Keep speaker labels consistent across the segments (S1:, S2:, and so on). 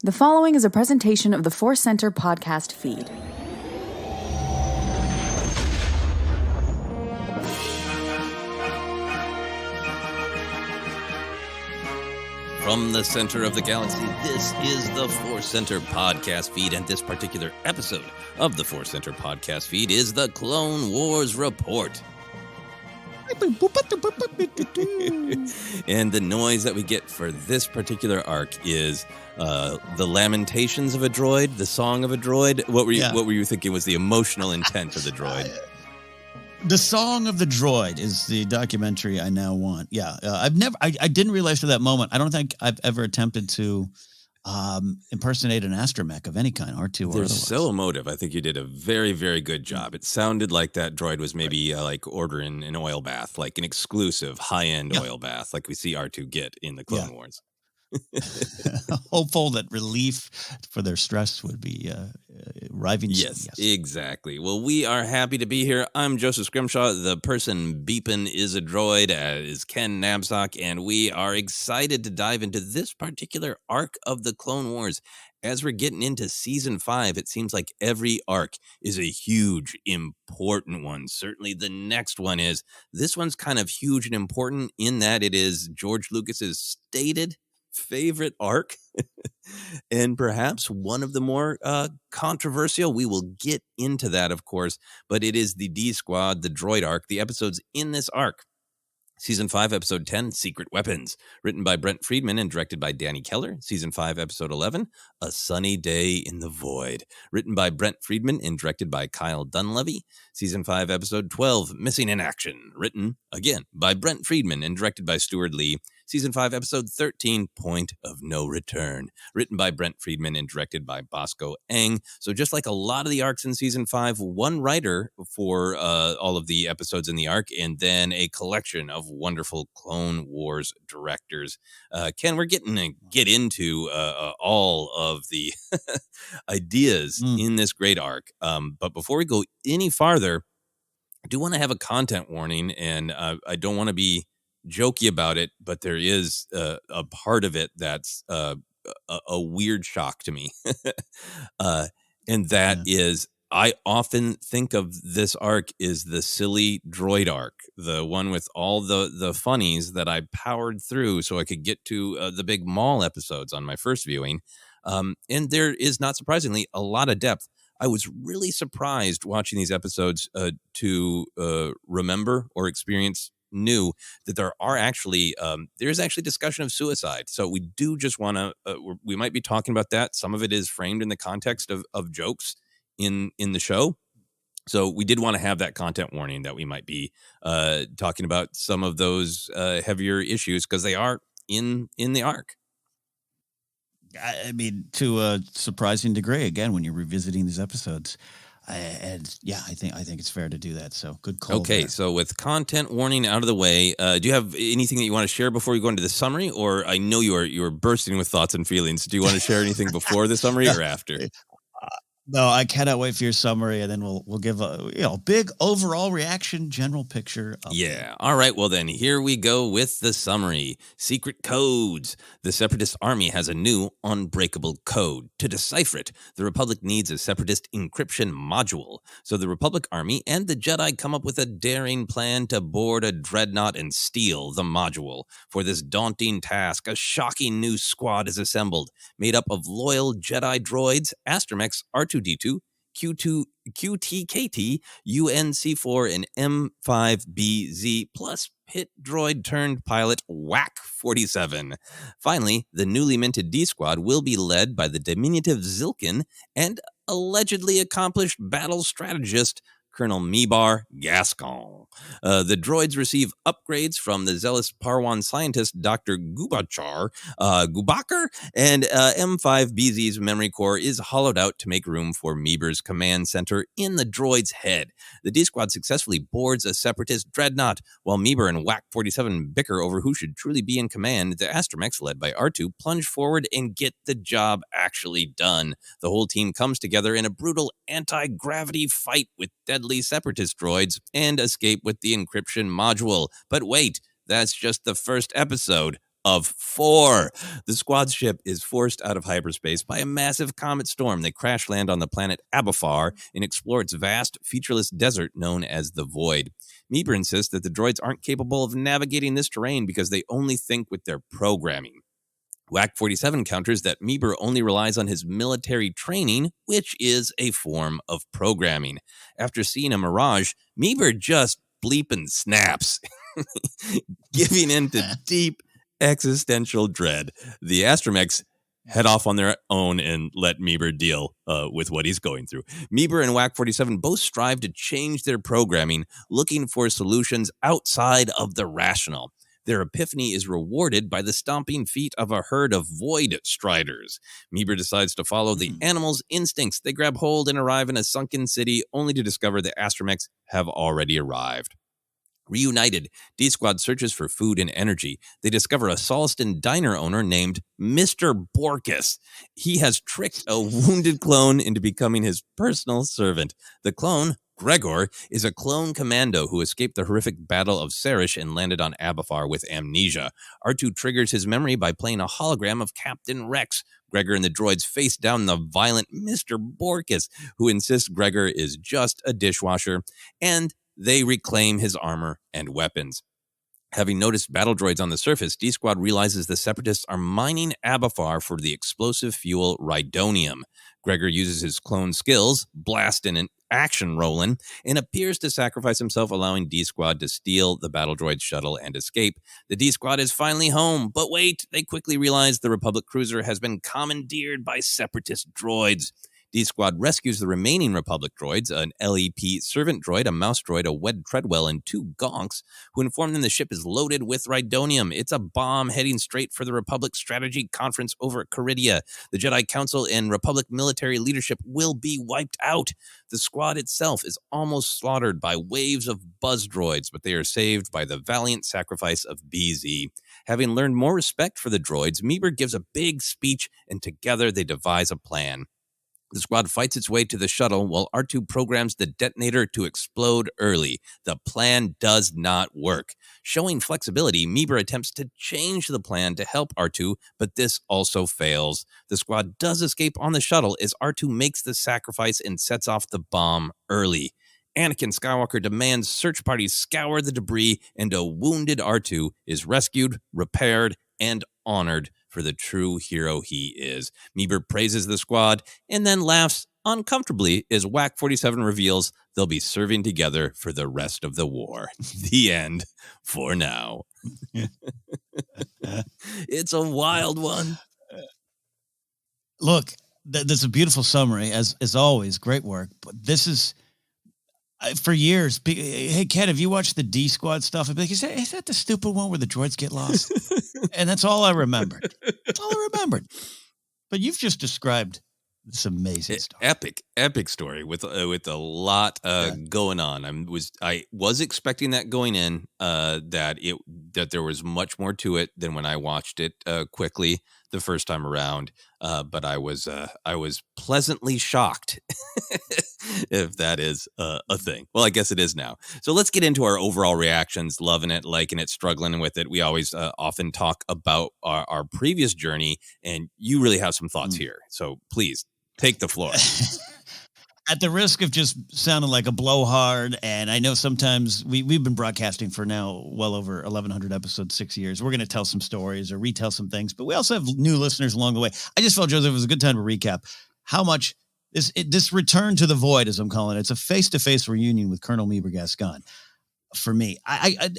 S1: The following is a presentation of the Force Center podcast feed.
S2: From the center of the galaxy, this is the Force Center podcast feed, and this particular episode of the Force Center podcast feed is the Clone Wars Report. And the noise that we get for this particular arc is the lamentations of a droid, the song of a droid. What were you thinking was the emotional intent of the droid?
S3: The Song of the Droid is the documentary I now want. Yeah, I didn't realize to that moment. I don't think I've ever attempted to impersonate an astromech of any kind, R2 or
S2: They're
S3: otherwise.
S2: so emotive. I think you did a very, very good job. It sounded like that droid was maybe like ordering an oil bath, like an exclusive high-end oil bath, like we see R2 get in the Clone Wars.
S3: Hopeful that relief for their stress would be arriving soon.
S2: Yes, exactly. Well, we are happy to be here. I'm Joseph Scrimshaw. The person beeping is a droid, is Ken Nabsock, and we are excited to dive into this particular arc of the Clone Wars. As we're getting into Season 5, it seems like every arc is a huge, important one. Certainly the next one is. This one's kind of huge and important in that it is George Lucas's stated favorite arc and perhaps one of the more controversial. We will get into that, of course, but it is the D Squad, the droid arc, the episodes in this arc. Season 5, Episode 10, Secret Weapons, written by Brent Friedman and directed by Danny Keller. Season 5, Episode 11, A Sunny Day in the Void, written by Brent Friedman and directed by Kyle Dunleavy. Season 5, Episode 12, Missing in Action, written, again, by Brent Friedman and directed by Stuart Lee. Season 5, Episode 13, Point of No Return, written by Brent Friedman and directed by Bosco Eng. So just like a lot of the arcs in Season 5, one writer for all of the episodes in the arc, and then a collection of wonderful Clone Wars directors. Ken, we're getting to get into all of the ideas in this great arc. But before we go any farther, I do want to have a content warning, and I don't want to be jokey about it, but there is a part of it that's a weird shock to me. And that is, I often think of this arc as the silly droid arc, the one with all the funnies that I powered through so I could get to the big Maul episodes on my first viewing. And there is, not surprisingly, a lot of depth. I was really surprised watching these episodes to remember or experience new that there are actually there's actually discussion of suicide. So we do just want to we might be talking about that. Some of it is framed in the context of jokes in the show. So we did want to have that content warning that we might be talking about some of those heavier issues because they are in the arc.
S3: I mean, to a surprising degree, again, when you're revisiting these episodes. I think it's fair to do that. So good call.
S2: Okay, there. So with content warning out of the way, do you have anything that you want to share before we go into the summary? Or I know you are bursting with thoughts and feelings. Do you want to share anything before the summary or after?
S3: No, I cannot wait for your summary, and then we'll give a big overall reaction, general picture.
S2: Yeah. All right. Well, then here we go with the summary. Secret codes. The Separatist army has a new unbreakable code. To decipher it, the Republic needs a Separatist encryption module. So the Republic army and the Jedi come up with a daring plan to board a dreadnought and steal the module. For this daunting task, a shocking new squad is assembled, made up of loyal Jedi droids, astromechs, R2-D2, QTKT, UNC4, and M5BZ, plus pit droid turned pilot Whack 47. Finally, the newly minted D Squad will be led by the diminutive Zilkin and allegedly accomplished battle strategist Colonel Meebar Gascon. The droids receive upgrades from the zealous Parwan scientist Dr. Gubakar, and M5BZ's memory core is hollowed out to make room for Meebar's command center in the droid's head. The D-Squad successfully boards a separatist dreadnought, while Meebar and Whack 47 bicker over who should truly be in command. The astromechs, led by R2, plunge forward and get the job actually done. The whole team comes together in a brutal anti-gravity fight with deadly separatist droids and escape with the encryption module. But wait, that's just the first episode of 4. The squad's ship is forced out of hyperspace by a massive comet storm. They crash land on the planet Abafar and explore its vast, featureless desert known as the Void. Meeber insists that the droids aren't capable of navigating this terrain because they only think with their programming. WAC 47 counters that Meeber only relies on his military training, which is a form of programming. After seeing a mirage, Meeber just bleeping snaps, giving in to deep existential dread. The astromechs head off on their own and let Meeber deal with what he's going through. Meeber and WAC 47 both strive to change their programming, looking for solutions outside of the rational. Their epiphany is rewarded by the stomping feet of a herd of void striders. Meeber decides to follow the animal's instincts. They grab hold and arrive in a sunken city, only to discover the astromechs have already arrived. Reunited, D-Squad searches for food and energy. They discover a Solston diner owner named Mr. Borkus. He has tricked a wounded clone into becoming his personal servant. The clone, Gregor, is a clone commando who escaped the horrific Battle of Serish and landed on Abafar with amnesia. R2 triggers his memory by playing a hologram of Captain Rex. Gregor and the droids face down the violent Mr. Borkus, who insists Gregor is just a dishwasher, and they reclaim his armor and weapons. Having noticed battle droids on the surface, D-Squad realizes the Separatists are mining Abafar for the explosive fuel Rhydonium. Gregor uses his clone skills, blasting and action rolling, and appears to sacrifice himself, allowing D-Squad to steal the battle droid shuttle and escape. The D-Squad is finally home, but wait, they quickly realize the Republic cruiser has been commandeered by Separatist droids. D-Squad rescues the remaining Republic droids, an LEP servant droid, a mouse droid, a Wed Treadwell, and 2 gonks, who inform them the ship is loaded with Rhydonium. It's a bomb heading straight for the Republic Strategy Conference over at Caridia. The Jedi Council and Republic military leadership will be wiped out. The squad itself is almost slaughtered by waves of buzz droids, but they are saved by the valiant sacrifice of BZ. Having learned more respect for the droids, Meeber gives a big speech, and together they devise a plan. The squad fights its way to the shuttle while R2 programs the detonator to explode early. The plan does not work. Showing flexibility, Meeber attempts to change the plan to help R2, but this also fails. The squad does escape on the shuttle as R2 makes the sacrifice and sets off the bomb early. Anakin Skywalker demands search parties scour the debris, and a wounded R2 is rescued, repaired, and honored for the true hero he is. Meeber praises the squad and then laughs uncomfortably as WAC 47 reveals they'll be serving together for the rest of the war. The end for now. It's a wild one.
S3: Look, that's a beautiful summary, as always. Great work. But this is, for years, hey, Ken, have you watched the D-Squad stuff? I'd be like, is that the stupid one where the droids get lost? And that's all I remembered. That's all I remembered. But you've just described this amazing story.
S2: Epic story with a lot going on. I was expecting that going in, that there was much more to it than when I watched it quickly the first time around. But I was pleasantly shocked, if that is a thing. Well, I guess it is now. So let's get into our overall reactions, loving it, liking it, struggling with it. We always often talk about our previous journey, and you really have some thoughts here. So please take the floor.
S3: At the risk of just sounding like a blowhard, and I know sometimes we've been broadcasting for now well over 1,100 episodes, 6 years. We're going to tell some stories or retell some things, but we also have new listeners along the way. I just felt, Joseph, it was a good time to recap how much this return to the void, as I'm calling it, it's a face-to-face reunion with Colonel Meeber Gascon. For me, I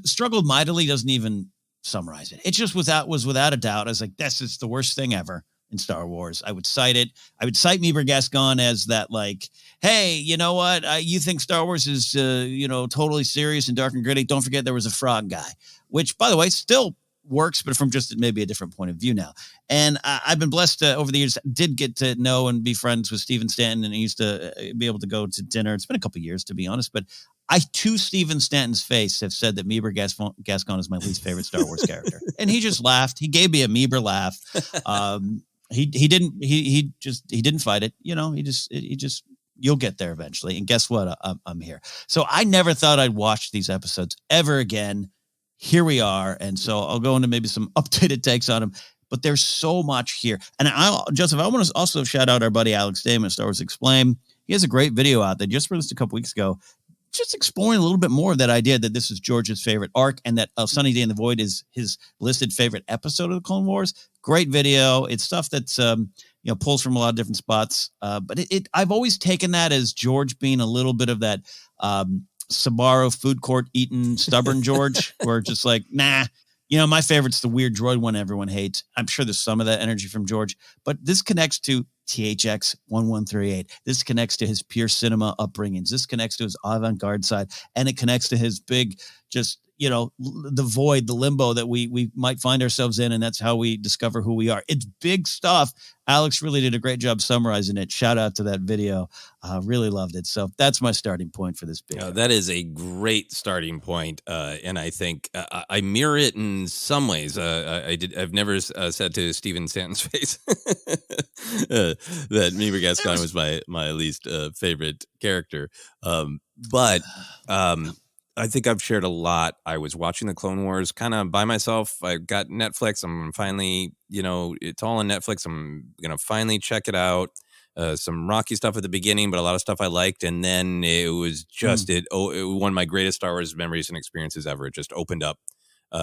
S3: struggled mightily doesn't even summarize it. It just was without a doubt. I was like, this is the worst thing ever in Star Wars. I would cite it. I would cite Meeber Gascon as that, like, hey, you know what? You think Star Wars is, totally serious and dark and gritty. Don't forget there was a frog guy, which, by the way, still works, but from just maybe a different point of view now. And I've been blessed over the years, did get to know and be friends with Stephen Stanton, and I used to be able to go to dinner. It's been a couple of years, to be honest, but I, to Stephen Stanton's face, have said that Meeber Gascon is my least favorite Star Wars character. And he just laughed. He gave me a Meeber laugh. He didn't fight it. He just, you'll get there eventually. And guess what? I'm here. So I never thought I'd watch these episodes ever again. here we are. And so I'll go into maybe some updated takes on him. But there's so much here. And Joseph, I want to also shout out our buddy Alex Damon of Star Wars Explain. He has a great video out that just released a couple weeks ago, just exploring a little bit more of that idea that this is George's favorite arc and that A Sunny Day in the Void is his listed favorite episode of the Clone Wars. Great video. It's stuff that's, pulls from a lot of different spots. But I've always taken that as George being a little bit of that Sbarro food court eating stubborn George, where just like, nah. My favorite's the weird droid one everyone hates. I'm sure there's some of that energy from George, but this connects to THX 1138. This connects to his pure cinema upbringings. This connects to his avant-garde side, and it connects to his big, just, the void, the limbo that we might find ourselves in, and that's how we discover who we are. It's big stuff. Alex really did a great job summarizing it. Shout out to that video. Really loved it. So that's my starting point for this video.
S2: That is a great starting point, and I think I mirror it in some ways. I've never said to Steven Stanton's face that Mima Gascon was my least favorite character, but I think I've shared a lot. I was watching the Clone Wars kind of by myself. I got Netflix. I'm finally, it's all on Netflix. I'm going to finally check it out. Some rocky stuff at the beginning, but a lot of stuff I liked. And then it was just it one of my greatest Star Wars memories and experiences ever. It just opened up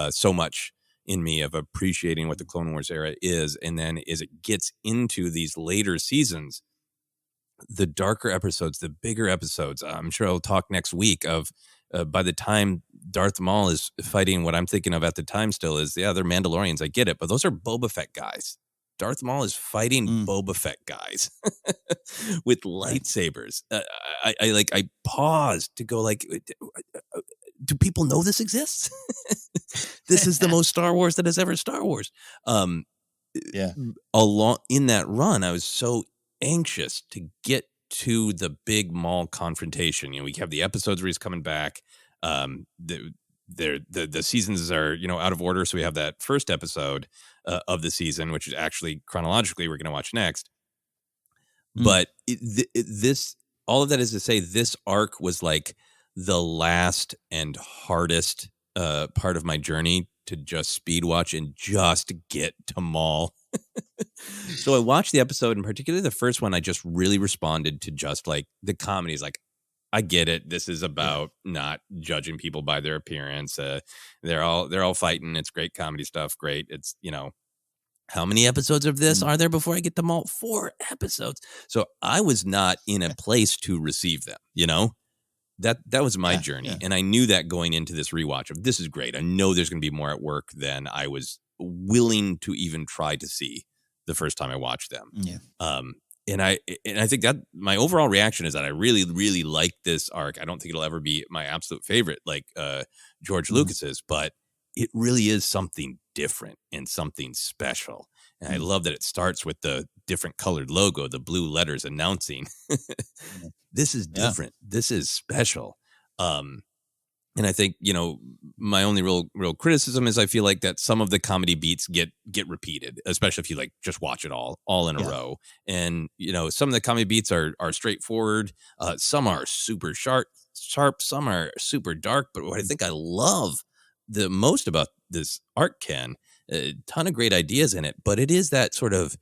S2: so much in me of appreciating what the Clone Wars era is. And then as it gets into these later seasons, the darker episodes, the bigger episodes, I'm sure I'll talk next week of by the time Darth Maul is fighting, what I'm thinking of at the time still is, they're Mandalorians. I get it, but those are Boba Fett guys. Darth Maul is fighting Boba Fett guys with lightsabers. I paused to go like, do people know this exists? This is the most Star Wars that has ever Star Wars. Along in that run, I was so anxious to get to the big Maul confrontation. We have the episodes where he's coming back. The seasons are out of order, so we have that first episode of the season, which is actually chronologically we're going to watch next. But this all of that is to say, this arc was like the last and hardest part of my journey to just speed watch and just get to Maul. So I watched the episode, and particularly the first one, I just really responded to just like the comedies. Like, I get it. This is about not judging people by their appearance. They're all fighting. It's great comedy stuff. Great. It's, how many episodes of this are there before I get them all? 4 episodes. So I was not in a place to receive them, That was my journey. Yeah. And I knew that going into this rewatch of, this is great. I know there's going to be more at work than I was willing to even try to see the first time I watched them. Yeah. And I think that my overall reaction is that I really, really like this arc. I don't think it'll ever be my absolute favorite, like George Lucas's, but it really is something different and something special. And I love that it starts with the different colored logo, the blue letters announcing this is different. Yeah. This is special. And I think, my only real criticism is I feel like that some of the comedy beats get repeated, especially if you like just watch it all in a row. And, some of the comedy beats are straightforward. Some are super sharp, some are super dark. But what I think I love the most about this arc, Ken, a ton of great ideas in it, but it is that sort of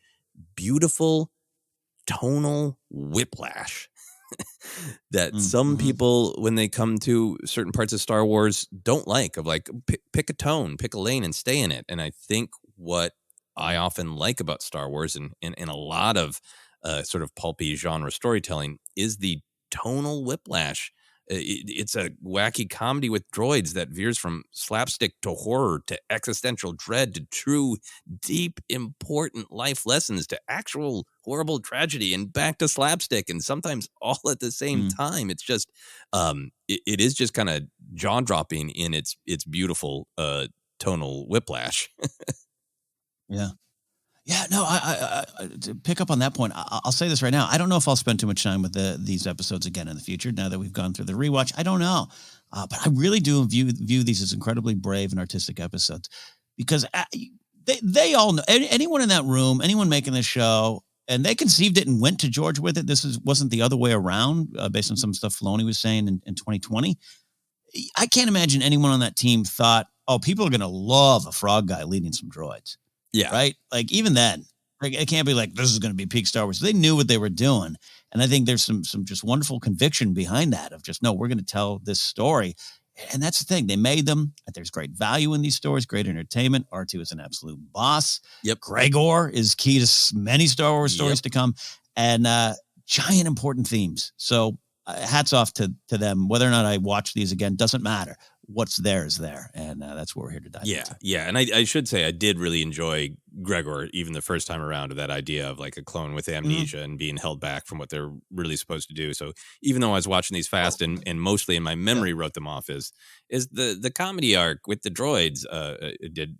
S2: beautiful tonal whiplash that some people, when they come to certain parts of Star Wars, don't like, of like, pick a tone, pick a lane and stay in it. And I think what I often like about Star Wars and a lot of sort of pulpy genre storytelling is the tonal whiplash. It's a wacky comedy with droids that veers from slapstick to horror to existential dread to true, deep, important life lessons to actual horrible tragedy and back to slapstick, and sometimes all at the same time. It's just, it is just kind of jaw dropping in its beautiful tonal whiplash.
S3: Yeah. Yeah, no, I to pick up on that point, I'll say this right now. I don't know if I'll spend too much time with these episodes again in the future now that we've gone through the rewatch. I don't know. But I really do view these as incredibly brave and artistic episodes, because they all know, anyone in that room, anyone making this show, and they conceived it and went to George with it. Wasn't the other way around, based on some stuff Filoni was saying in 2020. I can't imagine anyone on that team thought oh, people are going to love a frog guy leading some droids.
S2: Yeah.
S3: Right? Like, even then, like, it can't be like, this is going to be peak Star Wars. They knew what they were doing. And I think there's some just wonderful conviction behind that of just, no, we're going to tell this story. And that's the thing. They made them. There's great value in these stories, great entertainment. R2 is an absolute boss.
S2: Yep.
S3: Gregor is key to many Star Wars stories to come. And giant important themes. So hats off to them. Whether or not I watch these again doesn't matter. What's there is there, and that's what we're here to dive into.
S2: Yeah, and I should say I did really enjoy Gregor even the first time around, that idea of like a clone with amnesia and being held back from what they're really supposed to do. So even though I was watching these fast and mostly in my memory wrote them off is the comedy arc with the droids did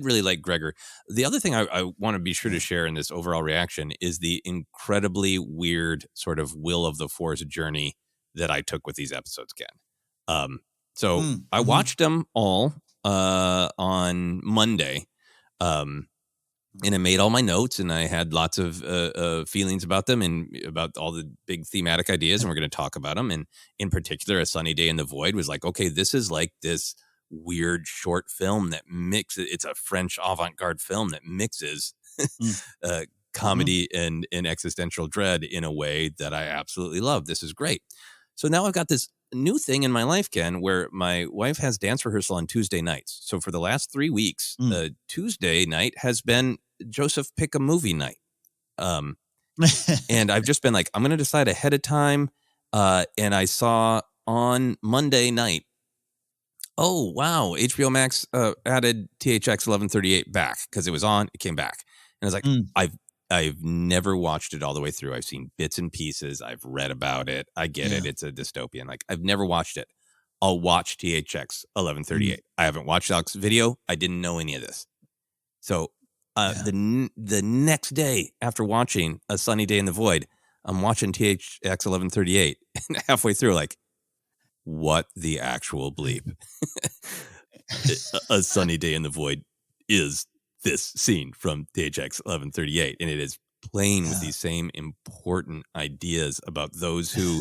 S2: really like Gregor. The other thing I want to be sure to share in this overall reaction is the incredibly weird sort of will of the Force journey that I took with these episodes, Ken. So I watched them all on Monday, and I made all my notes, and I had lots of feelings about them and about all the big thematic ideas, and we're going to talk about them. And in particular, A Sunny Day in the Void was like, okay, this is like this weird short film that mixes. It's a French avant-garde film that mixes comedy and existential dread in a way that I absolutely love. This is great. So now I've got this new thing in my life, Ken, where my wife has dance rehearsal on Tuesday nights. So for the last 3 weeks, Tuesday night has been Joseph pick a movie night. And I've just been like, I'm going to decide ahead of time. And I saw on Monday night, oh, wow, HBO Max added THX 1138 back because it was on. It came back. And I was like, I've never watched it all the way through. I've seen bits and pieces. I've read about it. I get it. It's a dystopian. Like, I've never watched it. I'll watch THX 1138. I haven't watched Alex's video. I didn't know any of this. So the next day after watching A Sunny Day in the Void, I'm watching THX 1138. And halfway through, like, what the actual bleep? A Sunny Day in the Void is this scene from THX 1138, and it is playing with these same important ideas about those who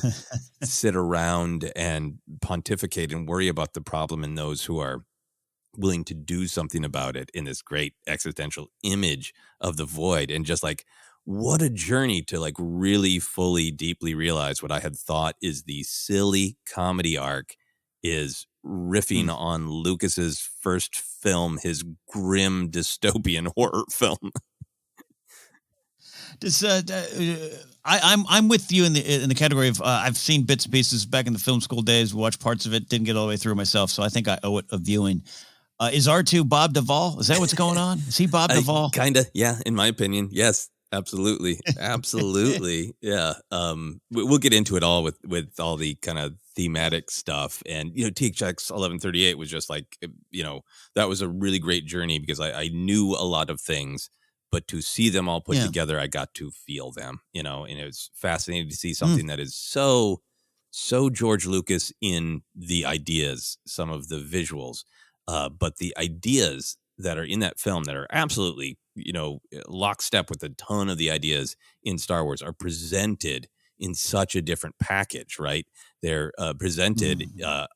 S2: sit around and pontificate and worry about the problem, and those who are willing to do something about it in this great existential image of the void. And just like, what a journey to like really fully, deeply realize what I had thought is the silly comedy arc is riffing on Lucas's first film, his grim dystopian horror film.
S3: I'm with you in the category of I've seen bits and pieces back in the film school days, watched parts of it, didn't get all the way through myself, so I think I owe it a viewing. Is R2 Bob Duvall? Is that what's going on? Is he Bob Duvall?
S2: Kind of, yeah, in my opinion, yes. Absolutely. Absolutely. Yeah. We'll get into it all with all the kind of thematic stuff. And, THX 1138 was just like, that was a really great journey because I knew a lot of things, but to see them all put together, I got to feel them, and it was fascinating to see something that is so George Lucas in the ideas, some of the visuals, but the ideas that are in that film that are absolutely, lockstep with a ton of the ideas in Star Wars are presented in such a different package, right? They're presented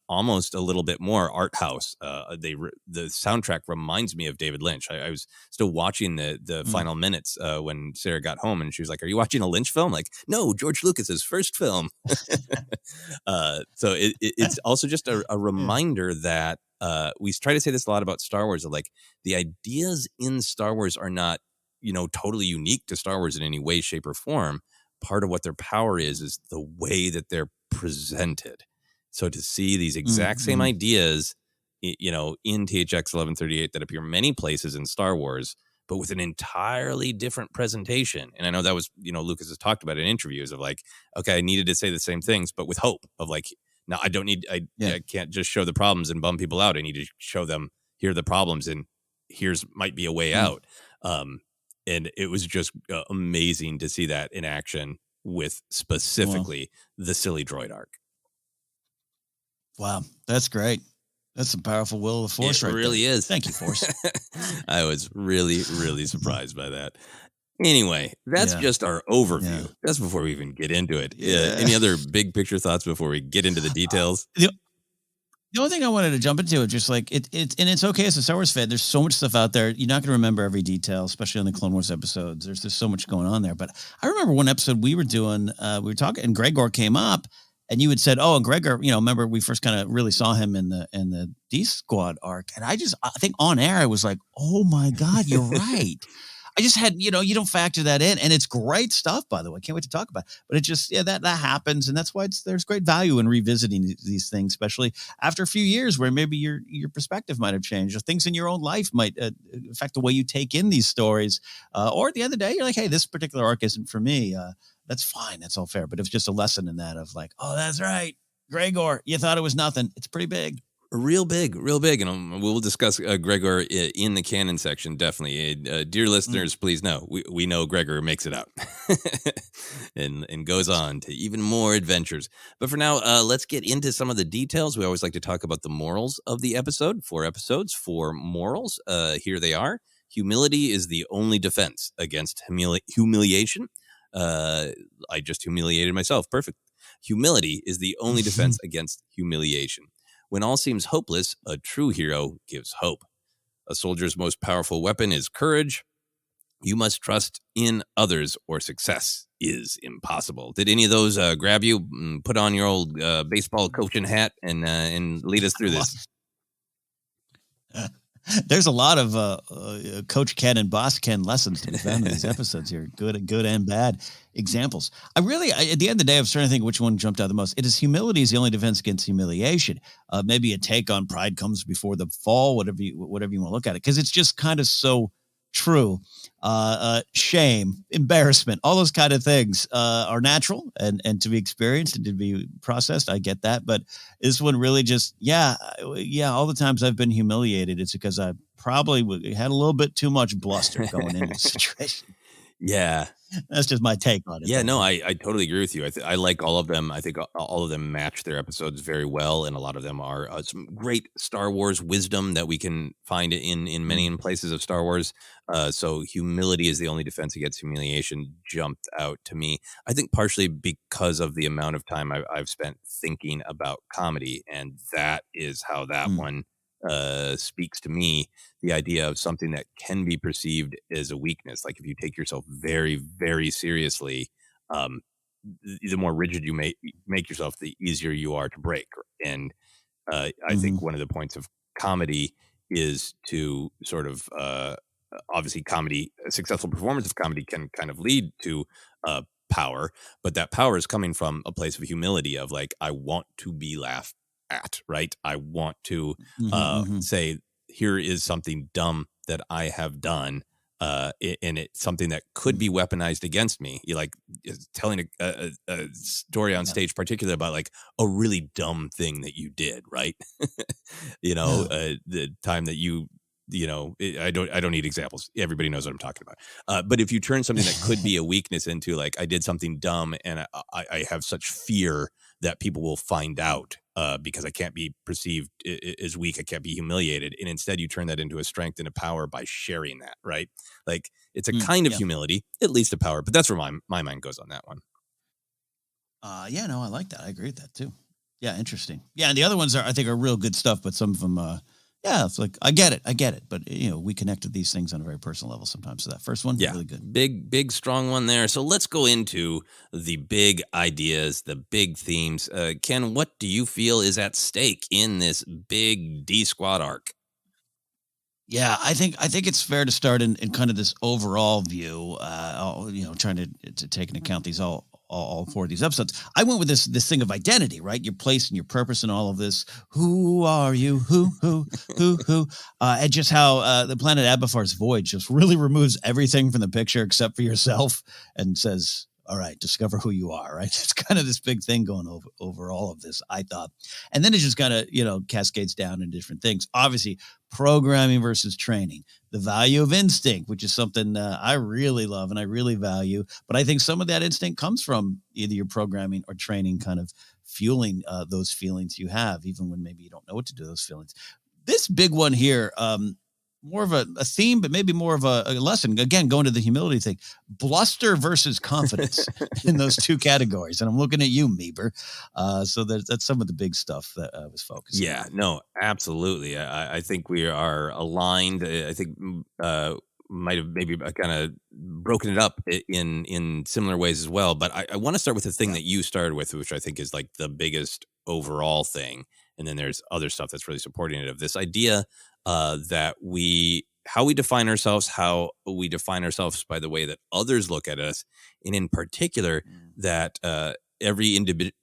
S2: almost a little bit more art house. The soundtrack reminds me of David Lynch. I was still watching the final minutes when Sarah got home, and she was like, "Are you watching a Lynch film?" Like, no, George Lucas's first film. So it's also just a reminder that we try to say this a lot about Star Wars, of like the ideas in Star Wars are not, totally unique to Star Wars in any way, shape, or form. Part of what their power is the way that they're presented. So to see these exact same ideas, in THX 1138 that appear many places in Star Wars, but with an entirely different presentation. And I know that was, Lucas has talked about in interviews of like, okay, I needed to say the same things, but with hope of like, no, I don't need, I can't just show the problems and bum people out. I need to show them, here are the problems and here's might be a way out. And it was just amazing to see that in action with specifically the silly droid arc.
S3: Wow, that's great. That's some powerful will of the Force,
S2: right there. It really is.
S3: Thank you, Force.
S2: I was really, really surprised by that. Anyway, that's just our overview. That's before we even get into it. Any other big picture thoughts before we get into the details?
S3: The only thing I wanted to jump into is just like and it's okay as a Star Wars fan. There's so much stuff out there. You're not going to remember every detail, especially on the Clone Wars episodes. There's just so much going on there. But I remember one episode we were doing, we were talking, and Gregor came up, and you had said, "Oh, and Gregor, remember we first kind of really saw him in the D Squad arc." And I think on air I was like, "Oh my God, you're right." I just had, you don't factor that in, and it's great stuff, by the way. Can't wait to talk about it. But it just, that happens, and that's why there's great value in revisiting these things, especially after a few years where maybe your perspective might have changed, or things in your own life might affect the way you take in these stories. Or at the end of the day, you're like, hey, this particular arc isn't for me. That's fine. That's all fair. But it was just a lesson in that of like, oh, that's right, Gregor, you thought it was nothing. It's pretty big.
S2: Real big, and we'll discuss Gregor in the canon section, definitely. Dear listeners, please know, we know Gregor makes it out and goes on to even more adventures. But for now, let's get into some of the details. We always like to talk about the morals of the episode. 4 episodes, 4 morals. Here they are. Humility is the only defense against humiliation. I just humiliated myself. Perfect. Humility is the only defense against humiliation. When all seems hopeless, a true hero gives hope. A soldier's most powerful weapon is courage. You must trust in others or success is impossible. Did any of those grab you? Put on your old baseball coaching hat and lead us through this.
S3: There's a lot of Coach Ken and Boss Ken lessons to be found in these episodes here. Good and bad examples. At the end of the day, I'm starting to think which one jumped out the most. It is humility is the only defense against humiliation. Maybe a take on pride comes before the fall, whatever you want to look at it, because it's just kind of so true. Shame, embarrassment, all those kind of things are natural and to be experienced and to be processed. I get that. But this one really just, all the times I've been humiliated, it's because I probably had a little bit too much bluster going into the situation.
S2: Yeah.
S3: That's just my take on it.
S2: Yeah, no, I totally agree with you. I like all of them. I think all of them match their episodes very well, and a lot of them are some great Star Wars wisdom that we can find in many places of Star Wars. So humility is the only defense against humiliation jumped out to me. I think partially because of the amount of time I've spent thinking about comedy, and that is how that one speaks to me. The idea of something that can be perceived as a weakness, like if you take yourself very, very seriously, the more rigid you make yourself, the easier you are to break. And I think one of the points of comedy is to sort of obviously a successful performance of comedy can kind of lead to power, but that power is coming from a place of humility of like, I want to be laughed at, right? I want to say, here is something dumb that I have done, and it's something that could be weaponized against me. You like telling a story on stage, particularly about like a really dumb thing that you did, right? The time that I don't need examples. Everybody knows what I'm talking about. But if you turn something that could be a weakness into like, I did something dumb and I have such fear that people will find out because I can't be perceived as weak. I can't be humiliated. And instead you turn that into a strength and a power by sharing that, right? Like it's a kind of humility, at least a power, but that's where my mind goes on that one.
S3: I like that. I agree with that too. Yeah. Interesting. Yeah. And the other ones I think are real good stuff, but some of them, it's like, I get it. But, we connect with these things on a very personal level sometimes. So that first one, really good.
S2: Big, strong one there. So let's go into the big ideas, the big themes. Ken, what do you feel is at stake in this big D-Squad arc?
S3: Yeah, I think it's fair to start in kind of this overall view, trying to take into account these all 4 of these episodes. I went with this thing of identity, right? Your place and your purpose and all of this. Who are you? Who? And just how the planet Abafar's void just really removes everything from the picture except for yourself and says, all right, discover who you are, right? It's kind of this big thing going over all of this, I thought. And then it just kind of, cascades down into different things. Obviously, programming versus training, the value of instinct, which is something I really love and I really value. But I think some of that instinct comes from either your programming or training kind of fueling those feelings you have, even when maybe you don't know what to do with those feelings. This big one here, more of a theme, but maybe more of a lesson. Again, going to the humility thing, bluster versus confidence in those two categories. And I'm looking at you, Meeber. So that's some of the big stuff that I was focusing on.
S2: Yeah, no, absolutely. I think we are aligned. I think might have maybe kind of broken it up in similar ways as well. But I want to start with the thing that you started with, which I think is like the biggest overall thing. And then there's other stuff that's really supporting it, of this idea that how we define ourselves by the way that others look at us. And in particular, that every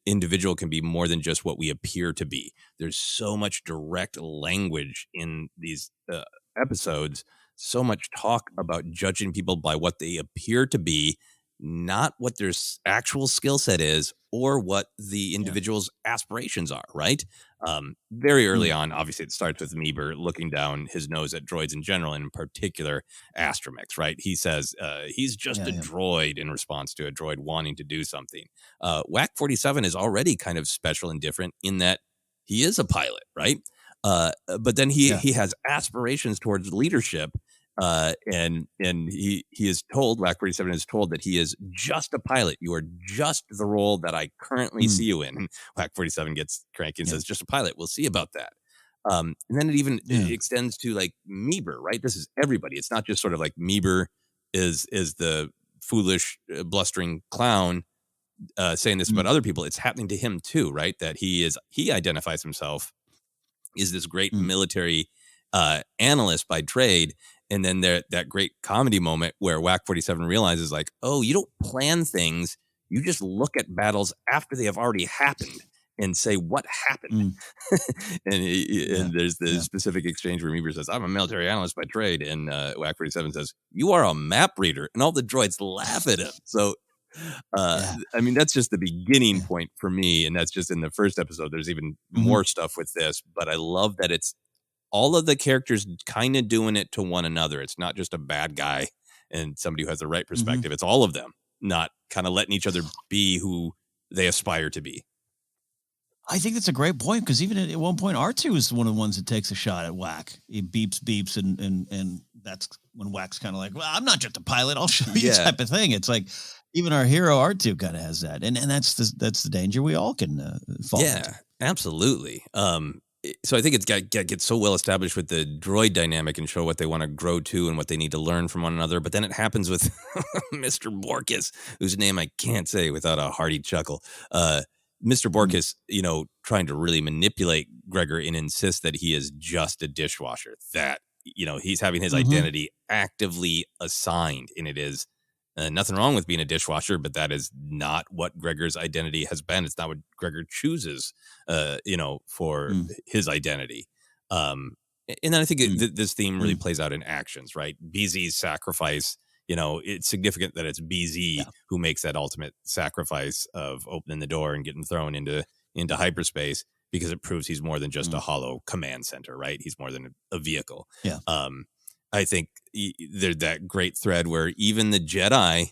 S2: individual can be more than just what we appear to be. There's so much direct language in these episodes, so much talk about judging people by what they appear to be, not what their actual skill set is or what the individual's aspirations are, right? Very early on, obviously, it starts with Meeber looking down his nose at droids in general, and in particular, astromechs, right? He says he's just a droid in response to a droid wanting to do something. WAC 47 is already kind of special and different in that he is a pilot, right? But then he has aspirations towards leadership. And he is told, WAC 47 is told, that he is just a pilot. You are just the role that I currently see you in. WAC 47 gets cranky and says, just a pilot. We'll see about that. And then it extends to like Meeber, right? This is everybody. It's not just sort of like Meeber is the foolish, blustering clown saying this about other people. It's happening to him too, right? That he identifies himself as this great military analyst by trade. And then that great comedy moment where WAC 47 realizes, like, oh, you don't plan things. You just look at battles after they have already happened and say what happened. And there's the specific exchange where Meeber says, I'm a military analyst by trade. And WAC 47 says, you are a map reader. And all the droids laugh at him. So, I mean, that's just the beginning point for me. And that's just in the first episode. There's even more stuff with this. But I love that it's all of the characters kind of doing it to one another. It's not just a bad guy and somebody who has the right perspective. It's all of them not kind of letting each other be who they aspire to be.
S3: I think that's a great point, because even at one point, R2 is one of the ones that takes a shot at WAC. He beeps, and that's when WAC's kind of like, well, I'm not just a pilot. I'll show you type of thing. It's like even our hero R2 kind of has that, and that's the danger we all can fall into.
S2: Absolutely. So I think it's got get so well established with the droid dynamic and show what they want to grow to and what they need to learn from one another. But then it happens with Mr. Borkus, whose name I can't say without a hearty chuckle. Mr. Borkus, trying to really manipulate Gregor and insist that he is just a dishwasher, that, he's having his identity actively assigned. And it is nothing wrong with being a dishwasher, but that is not what Gregor's identity has been. It's not what Gregor chooses, for his identity. And then I think this theme really plays out in actions, right? BZ's sacrifice, it's significant that it's BZ who makes that ultimate sacrifice of opening the door and getting thrown into hyperspace, because it proves he's more than just a hollow command center, right? He's more than a vehicle. Yeah. I think there's that great thread where even the Jedi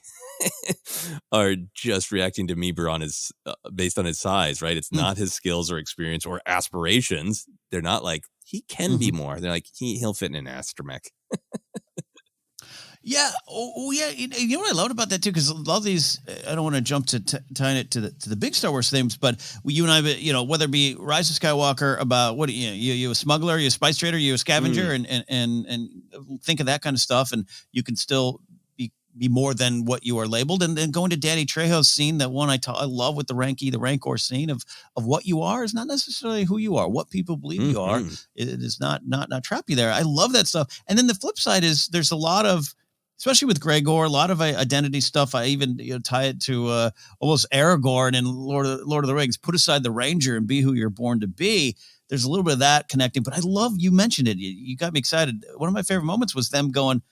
S2: are just reacting to Meeber on his based on his size, right? It's not his skills or experience or aspirations. They're not like, he can be more. They're like, he'll fit in an astromech.
S3: Yeah. Oh, yeah. You know what I loved about that too, because a lot of these, I don't want to jump to tying it to the big Star Wars themes, but you and I, whether it be Rise of Skywalker, about what you a smuggler, you a spice trader, you a scavenger, and think of that kind of stuff, and you can still be more than what you are labeled. And then going to Danny Trejo's scene, that one I love with the Rancor scene of what you are is not necessarily who you are. What people believe you are, it is not trap you there. I love that stuff. And then the flip side is there's a lot of, especially with Gregor, a lot of identity stuff. I even tie it to almost Aragorn and Lord of the Rings. Put aside the Ranger and be who you're born to be. There's a little bit of that connecting. But I love, you mentioned it. You got me excited. One of my favorite moments was them going,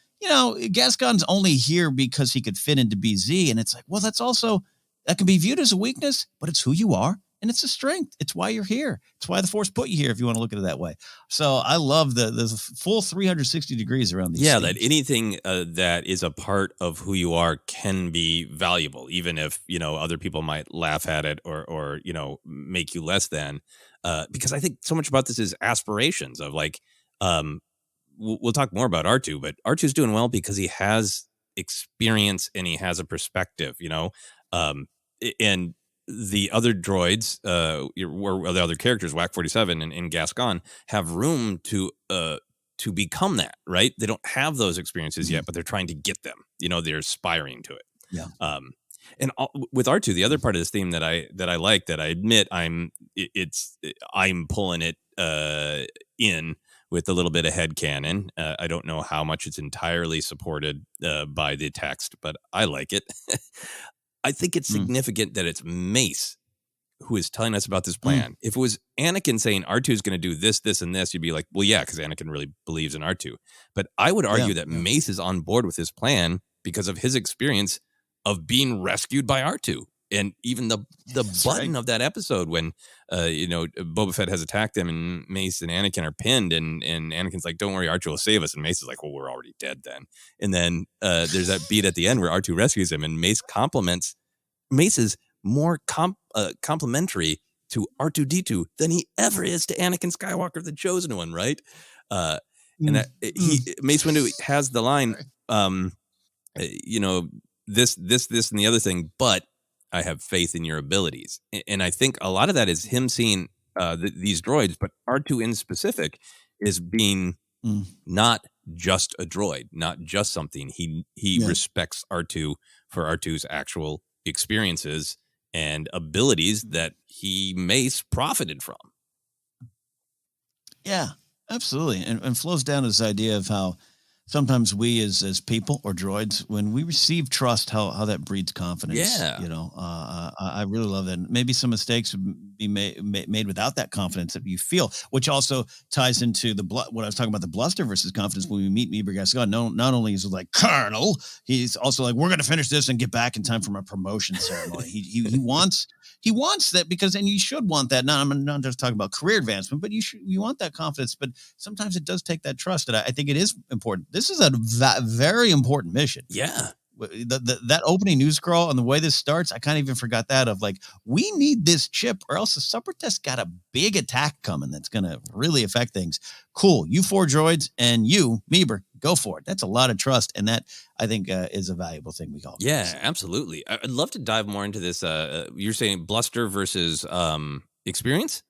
S3: Gascon's only here because he could fit into BZ. And it's like, well, that can be viewed as a weakness, but it's who you are. And it's a strength. It's why you're here. It's why the Force put you here, if you want to look at it that way. So I love the full 360 degrees around these things.
S2: That anything that is a part of who you are can be valuable, even if, other people might laugh at it or make you less than. Because I think so much about this is aspirations of like, we'll talk more about R2, but R2's doing well because he has experience and he has a perspective, and the other droids, or the other characters, WAC 47 and Gascon, have room to become that, right? They don't have those experiences yet, but they're trying to get them. They're aspiring to it.
S3: Yeah.
S2: And with R2, the other part of this theme that I like, that I admit I'm pulling it in with a little bit of headcanon. I don't know how much it's entirely supported by the text, but I like it. I think it's significant that it's Mace who is telling us about this plan. If it was Anakin saying R2 is going to do this, this, and this, you'd be like, well, yeah, because Anakin really believes in R2. But I would argue that Mace is on board with his plan because of his experience of being rescued by R2. And even the button of that episode when, Boba Fett has attacked them and Mace and Anakin are pinned and Anakin's like, don't worry, R2 will save us. And Mace is like, well, we're already dead then. And then there's that beat at the end where R2 rescues him and Mace is more complimentary to R2-D2 than he ever is to Anakin Skywalker, the chosen one, right? Mace Windu has the line, this, and the other thing, but I have faith in your abilities. And I think a lot of that is him seeing these droids, but R2 in specific is being not just a droid, not just something. He respects R2 for R2's actual experiences and abilities that Mace profited from.
S3: Yeah, absolutely. And flows down to this idea of how sometimes we as people or droids, when we receive trust, how that breeds confidence.
S2: Yeah.
S3: I really love that. Maybe some mistakes would be made without that confidence that you feel, which also ties into what I was talking about, the bluster versus confidence. When we meet Meeber Gascon, not only is he like, Colonel, he's also like, we're going to finish this and get back in time for my promotion ceremony. He wants that because, and you should want that. Now, I'm not just talking about career advancement, but you want that confidence. But sometimes it does take that trust, and I think it is important. This is a very important mission.
S2: Yeah.
S3: That opening news scroll and the way this starts, I kind of even forgot that of like, we need this chip or else the Separatist got a big attack coming that's going to really affect things. Cool. You 4 droids and you, Meeber, go for it. That's a lot of trust. And that, I think, is a valuable thing we call.
S2: Yeah, absolutely. I'd love to dive more into this. You're saying bluster versus experience?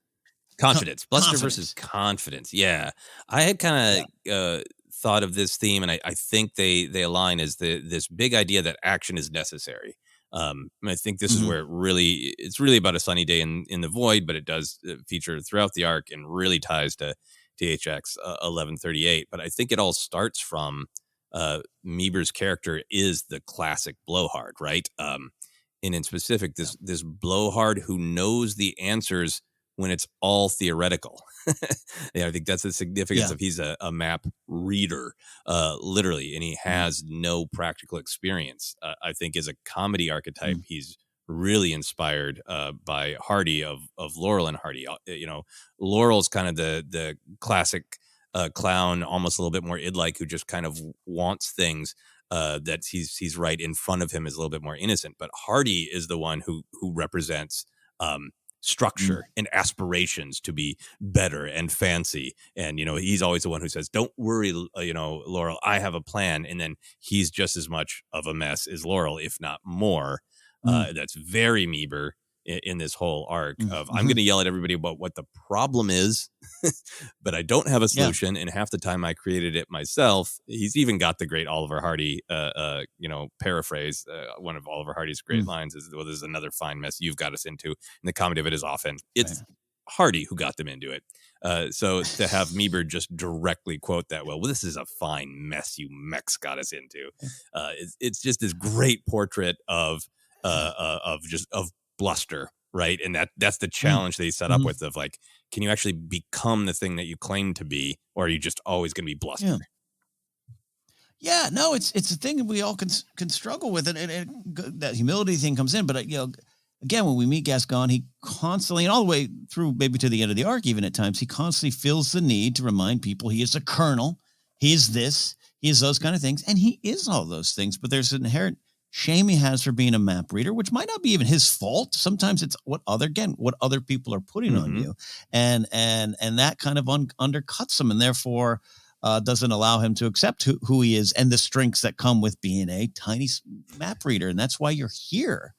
S2: Confidence. Bluster versus confidence. Yeah. I had kind of thought of this theme, and I think they align as this big idea that action is necessary. I think this is where it's really about a sunny day in the void, but it does feature throughout the arc and really ties to THX 1138. But I think it all starts from Meeber's character is the classic blowhard, right? And in specific, this blowhard who knows the answers when it's all theoretical. I think that's the significance of he's a map reader, literally, and he has no practical experience. I think as a comedy archetype, he's really inspired by Hardy of Laurel and Hardy. Laurel's kind of the classic clown, almost a little bit more id-like, who just kind of wants things that he's right in front of him is a little bit more innocent. But Hardy is the one who represents structure and aspirations to be better and fancy. And, he's always the one who says, don't worry, Laurel, I have a plan. And then he's just as much of a mess as Laurel, if not more. That's very Meeber in this whole arc of I'm going to yell at everybody about what the problem is, but I don't have a solution. And half the time I created it myself. He's even got the great Oliver Hardy, paraphrase. One of Oliver Hardy's great lines is, well, there's another fine mess you've got us into. And the comedy of it is often it's Hardy who got them into it. So to have Meeber just directly quote that, well, this is a fine mess you mechs got us into. It's just this great portrait of bluster, right? And that's the challenge they set up with of like, can you actually become the thing that you claim to be, or are you just always going to be bluster?
S3: Yeah, no, it's a thing that we all can struggle with, and that humility thing comes in. But again, when we meet Gascon, he constantly, and all the way through maybe to the end of the arc, even at times, he constantly feels the need to remind people he is a colonel, he is this, he is those kind of things, and he is all those things. But there's an inherent shame he has for being a map reader, which might not be even his fault. Sometimes it's what other people are putting on you, and that kind of undercuts him, and therefore doesn't allow him to accept who he is and the strengths that come with being a tiny map reader. And that's why you're here.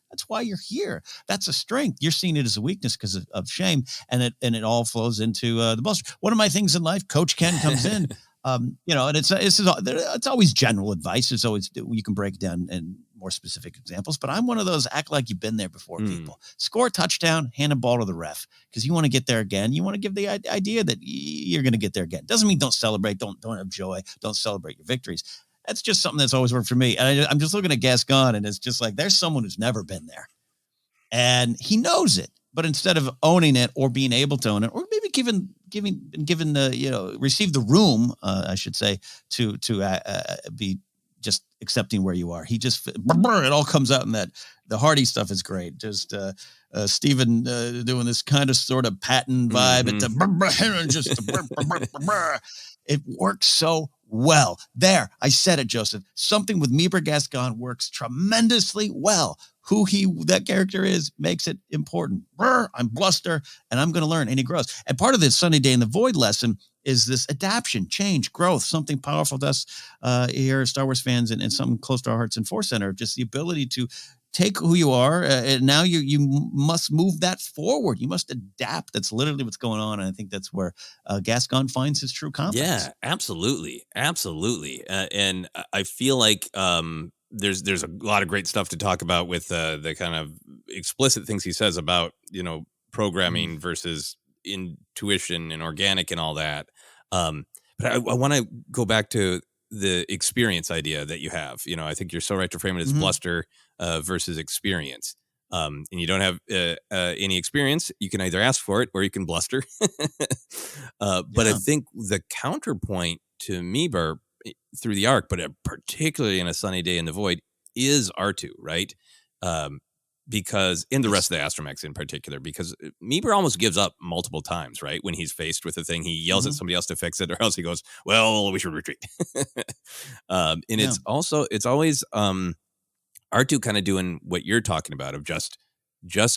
S3: That's a strength. You're seeing it as a weakness because of shame. And it all flows into the bluster. One of my things in life, Coach Ken comes in, and it's always general advice. It's always, you can break it down in more specific examples, but I'm one of those act like you've been there before people. Score a touchdown, hand a ball to the ref because you want to get there again. You want to give the idea that you're going to get there again. Doesn't mean don't celebrate, don't have joy, don't celebrate your victories. That's just something that's always worked for me. And I'm just looking at Gascon, and it's just like there's someone who's never been there, and he knows it. But instead of owning it or being able to own it, or maybe given the receive the room, I should say, to be just accepting where you are. He just, it all comes out in that. The Hardy stuff is great. Just Stephen doing this kind of sort of Patton vibe. It works so well. There, I said it, Joseph. Something with Meeber Gascon works tremendously well. Who that character is makes it important. I'm Bluster, and I'm going to learn, and he grows. And part of this Sunny Day in the Void lesson is this adaptation, change, growth, something powerful to us here, Star Wars fans, and something close to our hearts in Force Center, just the ability to take who you are, and now you must move that forward. You must adapt. That's literally what's going on, and I think that's where Gascon finds his true confidence.
S2: Yeah, absolutely. And I feel like there's a lot of great stuff to talk about with the kind of explicit things he says about, programming versus intuition and organic and all that. But I want to go back to the experience idea that you have. I think you're so right to frame it as bluster versus experience. And you don't have any experience. You can either ask for it or you can bluster. But I think the counterpoint to Meeber through the arc, but particularly in A Sunny Day in the Void, is R2, right? Because in the rest of the astromechs in particular, because Meeber almost gives up multiple times, right? When he's faced with a thing, he yells at somebody else to fix it, or else he goes, well, we should retreat. It's always R2 kind of doing what you're talking about of just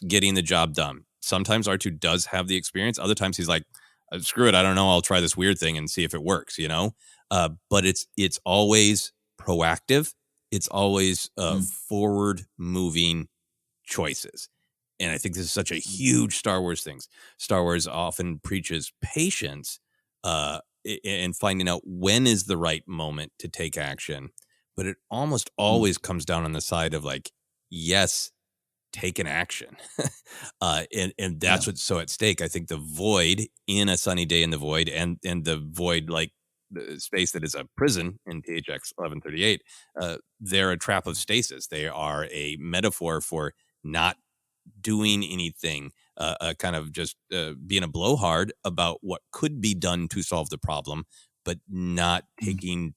S2: getting the job done. Sometimes R2 does have the experience. Other times he's like, screw it, I don't know, I'll try this weird thing and see if it works, but it's always proactive. It's always forward moving choices. And I think this is such a huge Star Wars thing. Star Wars often preaches patience and finding out when is the right moment to take action. But it almost always comes down on the side of like, yes, take an action. and that's what's so at stake. I think the void in A Sunny Day in the Void and the void, like the space that is a prison in THX 1138, they're a trap of stasis. They are a metaphor for not doing anything, kind of just being a blowhard about what could be done to solve the problem, but not taking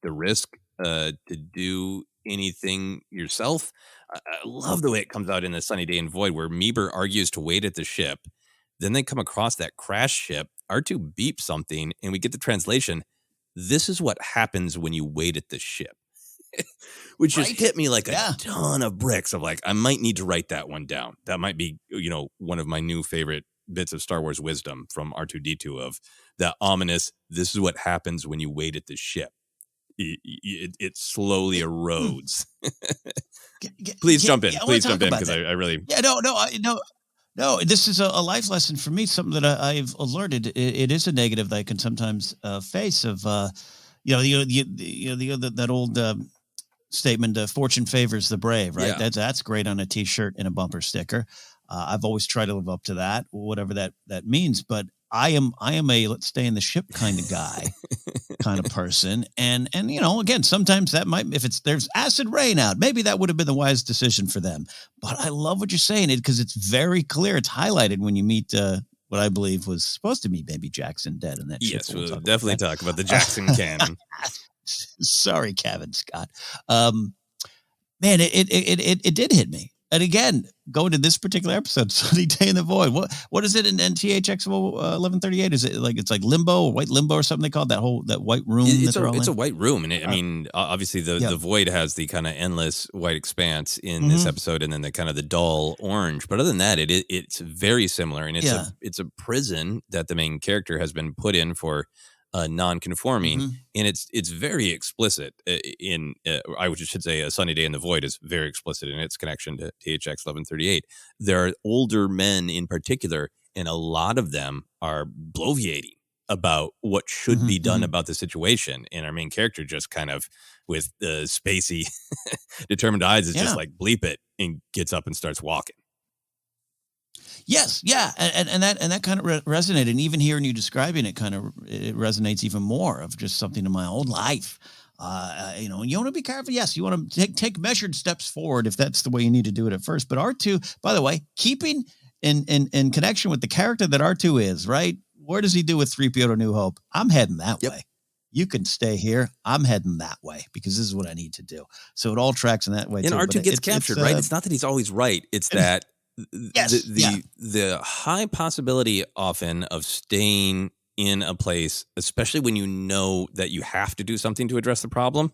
S2: the risk to do anything yourself. I love the way it comes out in The Sunny Day in Void, where Meeber argues to wait at the ship. Then they come across that crash ship. R2 beeps something, and we get the translation. This is what happens when you wait at the ship. Which just hit me like a ton of bricks of like, I might need to write that one down. That might be, one of my new favorite bits of Star Wars wisdom from R2-D2 of that ominous, this is what happens when you wait at the ship. It slowly erodes. Please jump in. Please jump in because I really...
S3: No, this is a life lesson for me, something that I've alerted. It is a negative that I can sometimes face of, that old statement, fortune favors the brave, right?
S2: Yeah.
S3: That's great on a T-shirt and a bumper sticker. I've always tried to live up to that, whatever that means. But I am a let's stay in the ship kind of guy, kind of person. And again, sometimes that might, if there's acid rain out, maybe that would have been the wise decision for them. But I love what you're saying, because it's very clear. It's highlighted when you meet what I believe was supposed to be Baby Jackson dead in that ship.
S2: Yes, we'll definitely talk about the Jackson canon.
S3: Sorry, Kevin Scott. Man, it did hit me. And again, going to this particular episode, Sunny Day in the Void. What is it in THX 1138? Is it it's like limbo or white limbo or something they call it? That white room? It's
S2: a white room. And I mean, obviously the void has the kind of endless white expanse in this episode, and then the kind of the dull orange. But other than that, it's very similar. And it's a prison that the main character has been put in for non-conforming,
S3: Mhm.
S2: and it's very explicit in I should say A Sunny Day in the Void is very explicit in its connection to THX 1138. There are older men in particular, and a lot of them are bloviating about what should
S3: Mhm.
S2: be done
S3: Mhm.
S2: about the situation, and our main character just kind of with spacey determined eyes is just
S3: Yeah.
S2: like bleep it and gets up and starts walking.
S3: Yes, yeah, and that kind of resonated. And even hearing you describing it, it resonates even more of just something in my own life. You know, and you want to be careful. Yes, you want to take measured steps forward if that's the way you need to do it at first. But R2, by the way, keeping in connection with the character that R2 is, right? Where does he do with 3PO to New Hope? I'm heading that
S2: Yep.
S3: way. You can stay here. I'm heading that way because this is what I need to do. So it all tracks in that way
S2: And
S3: too.
S2: R2
S3: But
S2: gets captured, right? It's not that he's always right. It's that
S3: yes,
S2: the high possibility often of staying in a place, especially when you know that you have to do something to address the problem,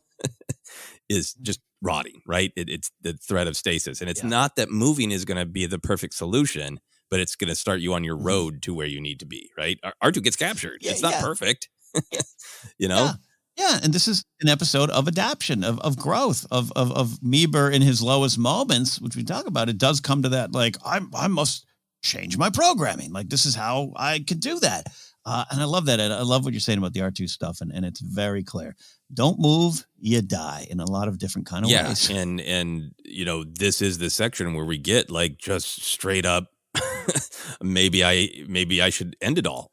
S2: is just rotting, right? It's the threat of stasis. And it's
S3: yeah.
S2: not that moving is going to be the perfect solution, but it's going to start you on your road to where you need to be, right? R2 gets captured.
S3: Yeah,
S2: It's not
S3: yeah.
S2: perfect,
S3: Yeah.
S2: you know?
S3: Yeah, and this is an episode of adaptation, of growth, of Meeber in his lowest moments, which we talk about. It does come to that, like I must change my programming. Like this is how I can do that, and I love that. I love what you're saying about the R2 stuff, and it's very clear. Don't move, you die in a lot of different kind of ways.
S2: And you know, this is the section where we get like just straight up. maybe I should end it all.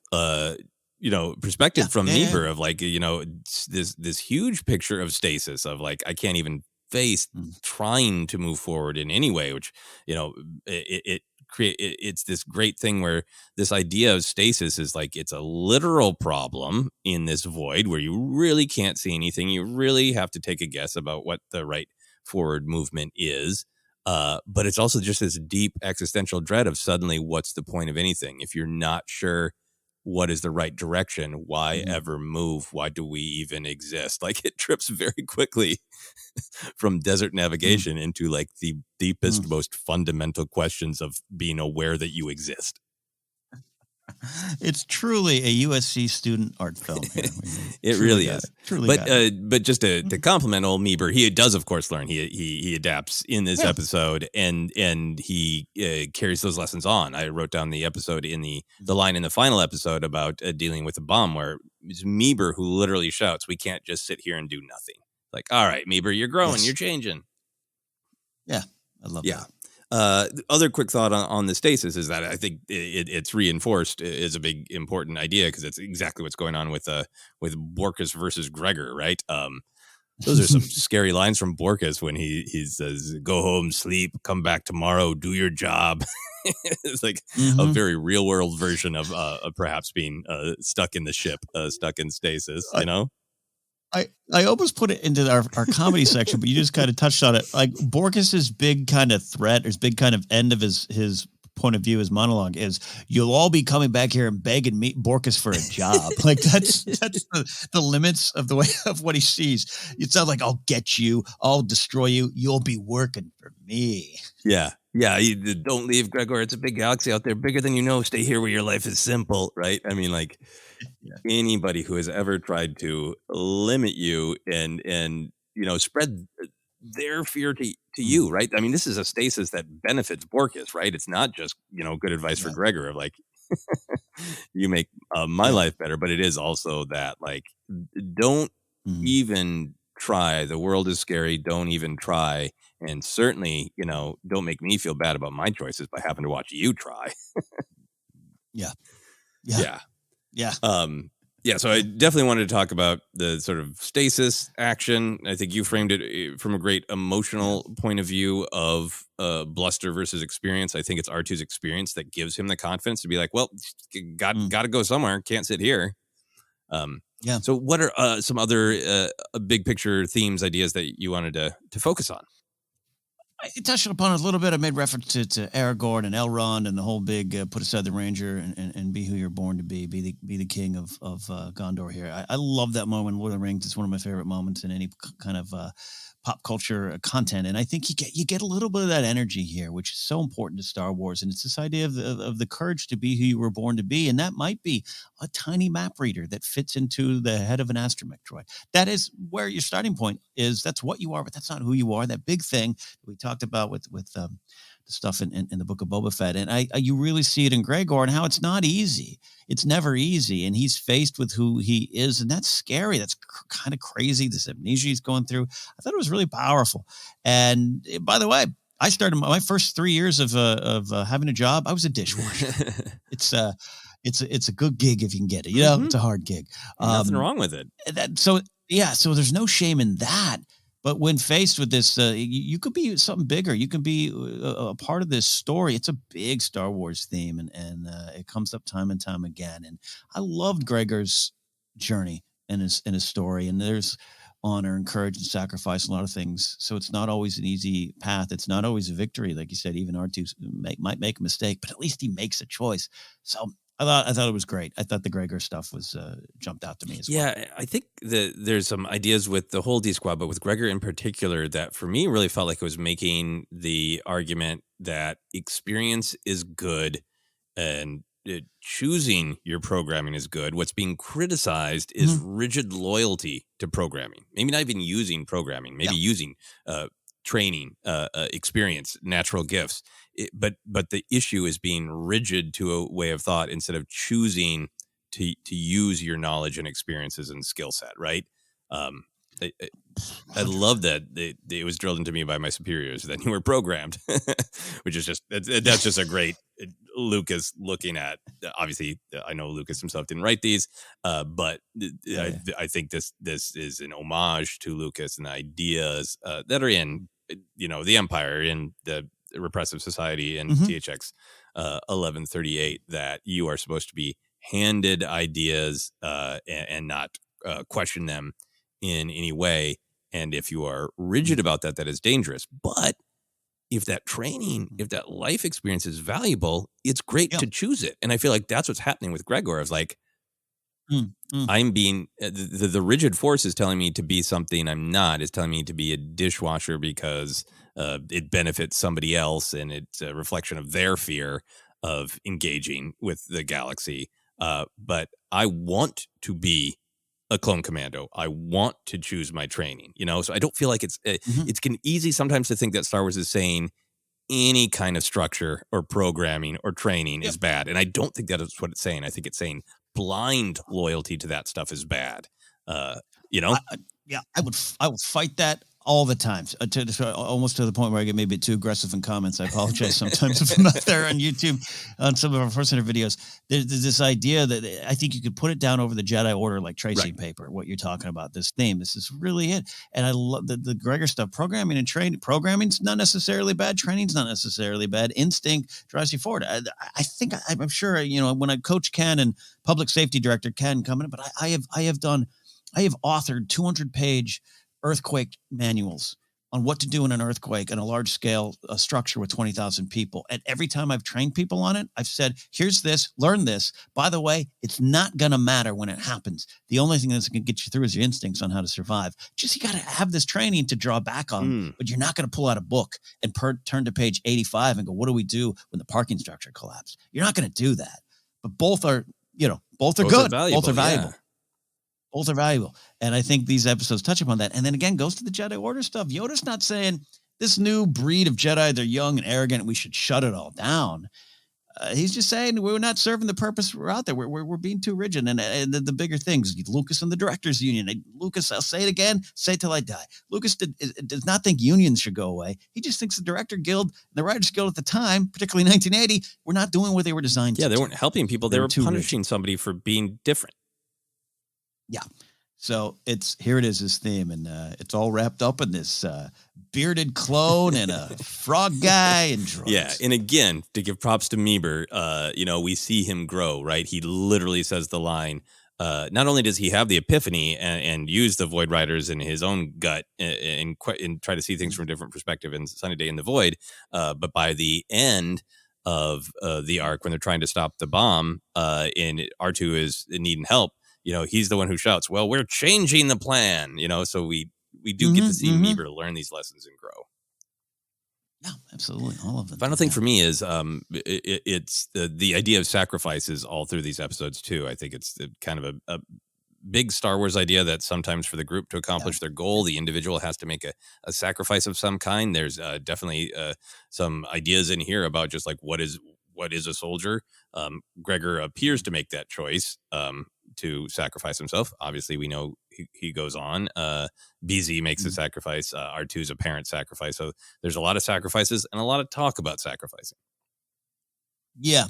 S2: You know, perspective from Niebuhr of like, you know, this huge picture of stasis of like, I can't even face trying to move forward in any way, which, you know, it's this great thing where this idea of stasis is like, it's a literal problem in this void where you really can't see anything. You really have to take a guess about what the right forward movement is. But it's also just this deep existential dread of suddenly what's the point of anything if you're not sure what is the right direction. Why ever move? Why do we even exist? Like it trips very quickly from desert navigation into like the deepest, most fundamental questions of being aware that you exist.
S3: It's truly a USC student art film here.
S2: It really is.
S3: Truly
S2: but just to compliment old Meeber, he does of course learn. He adapts in this episode, and he carries those lessons on. I wrote down the episode in the line in the final episode about dealing with a bomb, where it's Meeber who literally shouts, "We can't just sit here and do nothing." Like, all right, Meeber, you're growing, you're changing.
S3: Yeah, I love that.
S2: Other quick thought on the stasis is that I think it's reinforced is a big important idea because it's exactly what's going on with Borkus versus Gregor, right? Those are some scary lines from Borkus when he says, "Go home, sleep, come back tomorrow, do your job." It's like a very real world version of perhaps being stuck in the ship, stuck in stasis, you know?
S3: I almost put it into our comedy section, but you just kind of touched on it. Like Borkus's big kind of threat, or his big kind of end of his point of view, his monologue is, "You'll all be coming back here and begging me, Borkus, for a job." Like that's the limits of the way of what he sees. It sounds like, "I'll get you, I'll destroy you. You'll be working for me."
S2: Yeah. Don't leave, Gregor. It's a big galaxy out there, bigger than you know. Stay here where your life is simple, right? I mean, like anybody who has ever tried to limit you and you know spread their fear to you, right? I mean, this is a stasis that benefits Borkus, right? It's not just, you know, good advice for Gregor of like, you make my life better, but it is also that like, don't even try. The world is scary. Don't even try. And certainly, you know, don't make me feel bad about my choices by having to watch you try.
S3: Yeah.
S2: So I definitely wanted to talk about the sort of stasis action. I think you framed it from a great emotional point of view of bluster versus experience. I think it's R2's experience that gives him the confidence to be like, well, got to go somewhere. Can't sit here. So what are some other big picture themes, ideas that you wanted to focus on?
S3: I touched upon it a little bit. I made reference to Aragorn and Elrond and the whole big put aside the ranger and be who you're born to be the king of Gondor here. I love that moment in Lord of the Rings. It's one of my favorite moments in any kind of pop culture content. And I think you get a little bit of that energy here, which is so important to Star Wars. And it's this idea of the courage to be who you were born to be. And that might be a tiny map reader that fits into the head of an astromech droid. That is where your starting point is. That's what you are, but that's not who you are. That big thing we talked about with the stuff in the book of Boba Fett. And you really see it in Gregor and how it's not easy. It's never easy. And he's faced with who he is. And that's scary. That's kind of crazy. This amnesia he's going through. I thought it was really powerful. And by the way, I started my first 3 years of having a job. I was a dishwasher. It's a good gig if you can get it. You know, it's a hard gig.
S2: Nothing wrong with it.
S3: So there's no shame in that. But when faced with this, you could be something bigger. You can be a part of this story. It's a big Star Wars theme, and it comes up time and time again. And I loved Gregor's journey and his story. And there's honor and courage and sacrifice, a lot of things. So it's not always an easy path. It's not always a victory. Like you said, even R2 might make a mistake, but at least he makes a choice. So I thought it was great. I thought the Gregor stuff was jumped out to me as well.
S2: Yeah, I think that there's some ideas with the whole D Squad, but with Gregor in particular, that for me really felt like it was making the argument that experience is good and choosing your programming is good. What's being criticized is rigid loyalty to programming. Maybe not even using programming. Maybe using training, experience, natural gifts. But the issue is being rigid to a way of thought instead of choosing to use your knowledge and experiences and skill set, right? I love that it was drilled into me by my superiors that you were programmed, which is that's just a great Lucas looking at. Obviously, I know Lucas himself didn't write these, but I think this is an homage to Lucas and the ideas that are in the Empire, in the repressive society in THX 1138, that you are supposed to be handed ideas and not question them in any way. And if you are rigid about that, that is dangerous. But if that training, if that life experience is valuable, it's great to choose it. And I feel like that's what's happening with Gregor. Is like, I'm being the rigid force is telling me to be something I'm not. Is telling me to be a dishwasher because it benefits somebody else, and it's a reflection of their fear of engaging with the galaxy. But I want to be a clone commando. I want to choose my training, so I don't feel like it's easy sometimes to think that Star Wars is saying any kind of structure or programming or training is bad. And I don't think that is what it's saying. I think it's saying blind loyalty to that stuff is bad. I would fight that all the time, almost to the point where I get maybe too aggressive in comments. I apologize sometimes if I'm not there on YouTube on some of our Force Center videos. There's this idea that I think you could put it down over the Jedi Order like tracing paper, what you're talking about, this theme. This is really it. And I love the Gregor stuff. Programming and training. Programming's not necessarily bad. Training's not necessarily bad. Instinct drives you forward. I think I'm sure, when I coach Ken and public safety director Ken coming in, but I have authored 200-page earthquake manuals on what to do in an earthquake on a large scale structure with 20,000 people. And every time I've trained people on it, I've said, here's this, learn this. By the way, it's not going to matter when it happens. The only thing that's going to get you through is your instincts on how to survive. Just, you got to have this training to draw back on, but you're not going to pull out a book and turn to page 85 and go, what do we do when the parking structure collapsed? You're not going to do that. But both are good. Both are valuable. Both are valuable. And I think these episodes touch upon that. And then again, goes to the Jedi Order stuff. Yoda's not saying this new breed of Jedi, they're young and arrogant, and we should shut it all down. He's just saying we're not serving the purpose we're out there. We're being too rigid. And the bigger things, Lucas and the Directors Union. Lucas, I'll say it again, say it till I die. Lucas does not think unions should go away. He just thinks the Director Guild and the Writers Guild at the time, particularly in 1980, were not doing what they were designed to do. Yeah, they weren't helping people. They were punishing somebody for being different.
S3: Yeah. So here it is, this theme, and it's all wrapped up in this bearded clone and a frog guy and droids.
S2: Yeah, and again, to give props to Meeber, we see him grow, right? He literally says the line, not only does he have the epiphany and use the Void Riders in his own gut and try to see things from a different perspective in Sunny Day in the Void, but by the end of the arc, when they're trying to stop the bomb and R2 is needing help, he's the one who shouts, well, we're changing the plan, so we we do get to see Meeber learn these lessons and grow.
S3: Yeah, absolutely. All of them.
S2: Final thing for me is it's the idea of sacrifices all through these episodes too. I think it's kind of a big Star Wars idea that sometimes for the group to accomplish their goal, the individual has to make a sacrifice of some kind. There's definitely some ideas in here about just like what is a soldier. Gregor appears to make that choice to sacrifice himself. Obviously, we know he goes on. BZ makes a sacrifice. R2's a parent sacrifice. So there's a lot of sacrifices and a lot of talk about sacrificing.
S3: Yeah,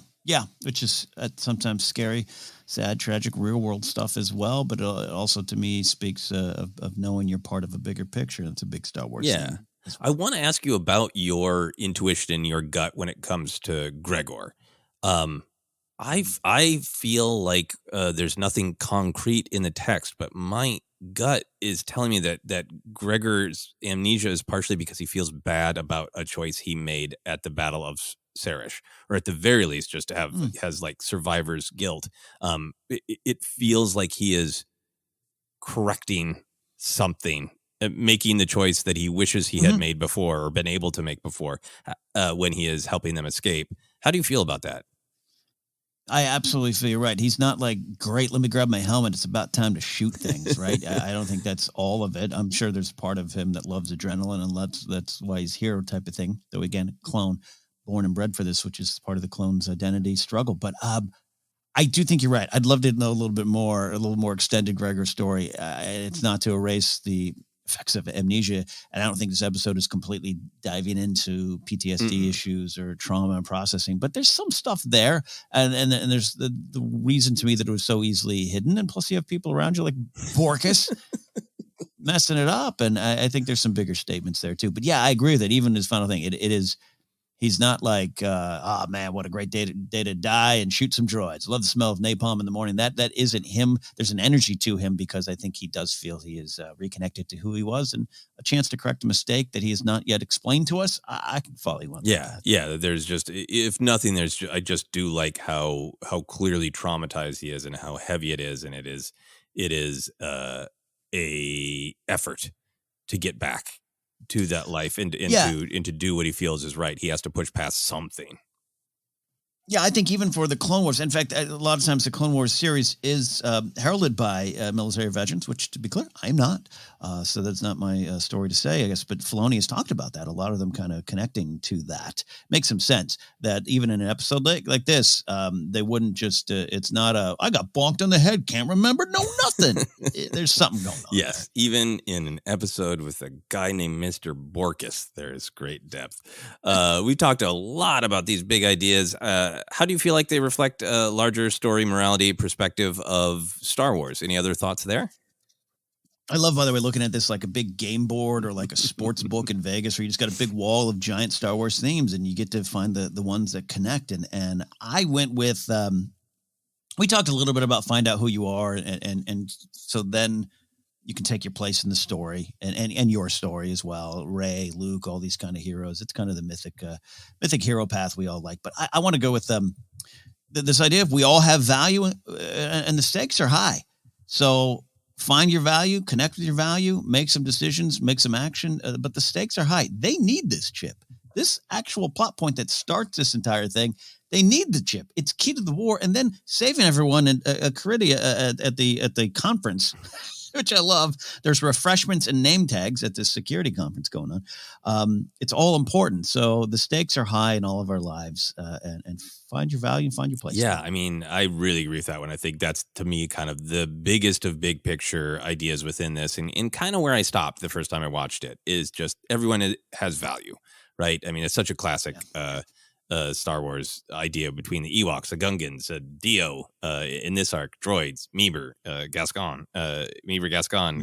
S3: which is sometimes scary, sad, tragic, real world stuff as well. But it also, to me, speaks of knowing you're part of a bigger picture. That's a big Star Wars thing.
S2: I want to ask you about your intuition and your gut when it comes to Gregor. I feel like there's nothing concrete in the text, but my gut is telling me that Gregor's amnesia is partially because he feels bad about a choice he made at the Battle of Sarish, or at the very least just to have has like survivor's guilt. It feels like he is correcting something, making the choice that he wishes he had made before or been able to make before when he is helping them escape. How do you feel about that?
S3: I absolutely feel you're right. He's not like, great, let me grab my helmet. It's about time to shoot things, right? I don't think that's all of it. I'm sure there's part of him that loves adrenaline, and that's why he's here, type of thing. Though again, clone, born and bred for this, which is part of the clone's identity struggle. But I do think you're right. I'd love to know a little more extended Gregor story. It's not to erase the effects of amnesia, and I don't think this episode is completely diving into PTSD issues or trauma and processing, but there's some stuff there, and there's the reason to me that it was so easily hidden, and plus you have people around you like Borkus messing it up, and I think there's some bigger statements there too. But yeah, I agree with that. Even his final thing, it is. He's not like, oh man, what a great day to die and shoot some droids. Love the smell of napalm in the morning. That isn't him. There's an energy to him because I think he does feel he is reconnected to who he was, and a chance to correct a mistake that he has not yet explained to us. I can follow you on that.
S2: Yeah. There's just, if nothing, I just do like how clearly traumatized he is and how heavy it is, and it is a effort to get back to that life and to do what he feels is right. He has to push past something.
S3: Yeah, I think even for the Clone Wars, in fact, a lot of times the Clone Wars series is heralded by military veterans, which, to be clear, I'm not. So that's not my story to say, I guess. But Filoni has talked about that. A lot of them kind of connecting to that. Makes some sense that even in an episode like this, they wouldn't just, it's not I got bonked on the head, can't remember, no nothing. There's something going on.
S2: Yes, there. Even in an episode with a guy named Mr. Borkus, there's great depth. We talked a lot about these big ideas. How do you feel like they reflect a larger story, morality, perspective of Star Wars? Any other thoughts there?
S3: I love, by the way, looking at this like a big game board or like a sports book in Vegas, where you just got a big wall of giant Star Wars themes, and you get to find the ones that connect. And I went with, we talked a little bit about find out who you are, and so then you can take your place in the story and your story as well. Rey, Luke, all these kind of heroes. It's kind of the mythic hero path we all like. But I want to go with this idea of we all have value, and the stakes are high. So find your value, connect with your value, make some decisions, make some action. But the stakes are high. They need this chip. This actual plot point that starts this entire thing, they need the chip. It's key to the war, and then saving everyone in Caridia at the conference. Which I love. There's refreshments and name tags at this security conference going on. It's all important. So the stakes are high in all of our lives, and find your value and find your place.
S2: Yeah, I mean, I really agree with that one. I think that's, to me, kind of the biggest of big picture ideas within this. And kind of where I stopped the first time I watched it is just everyone has value, right? I mean, it's such a classic Star Wars idea between the Ewoks, the Gungans, Dio, in this arc, droids, Meeber, Gascon,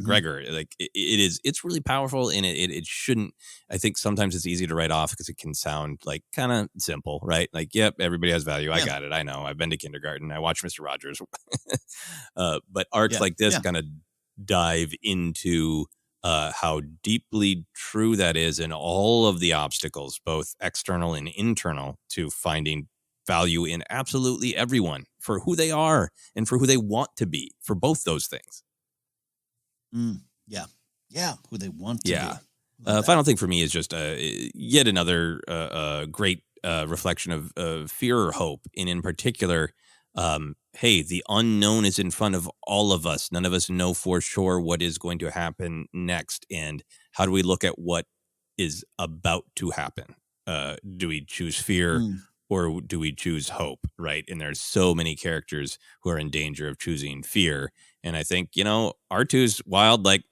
S2: Gregor. Like it's really powerful, and it shouldn't. I think sometimes it's easy to write off because it can sound like kind of simple, right? Like, yep, everybody has value. I got it. I know. I've been to kindergarten. I watched Mr. Rogers. But arcs like this kind of dive into how deeply true that is, and all of the obstacles, both external and internal, to finding value in absolutely everyone for who they are and for who they want to be, for both those things.
S3: Yeah. Yeah, who they want to
S2: Yeah.
S3: be.
S2: Final thing for me is just yet another great reflection of fear or hope. And in particular, hey, the unknown is in front of all of us. None of us know for sure what is going to happen next. And how do we look at what is about to happen? Do we choose fear or do we choose hope? Right. And there's so many characters who are in danger of choosing fear. And I think, R2's wild, like,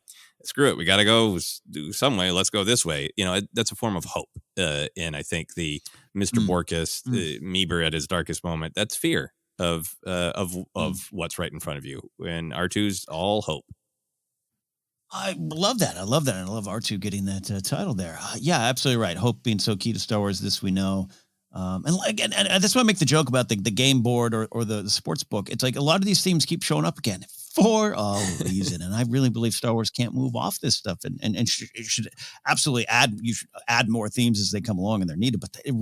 S2: screw it, we got to go do some way. Let's go this way. That's a form of hope. And I think the Mr. Borkus, Meeber at his darkest moment, that's fear of what's right in front of you. And R2's all hope.
S3: I love that. I love that. And I love R2 getting that title there. Yeah, absolutely right. Hope being so key to Star Wars, this we know. And that's why I make the joke about the game board or the sports book. It's like a lot of these themes keep showing up again for a reason. And I really believe Star Wars can't move off this stuff and should absolutely add more themes as they come along and they're needed. But it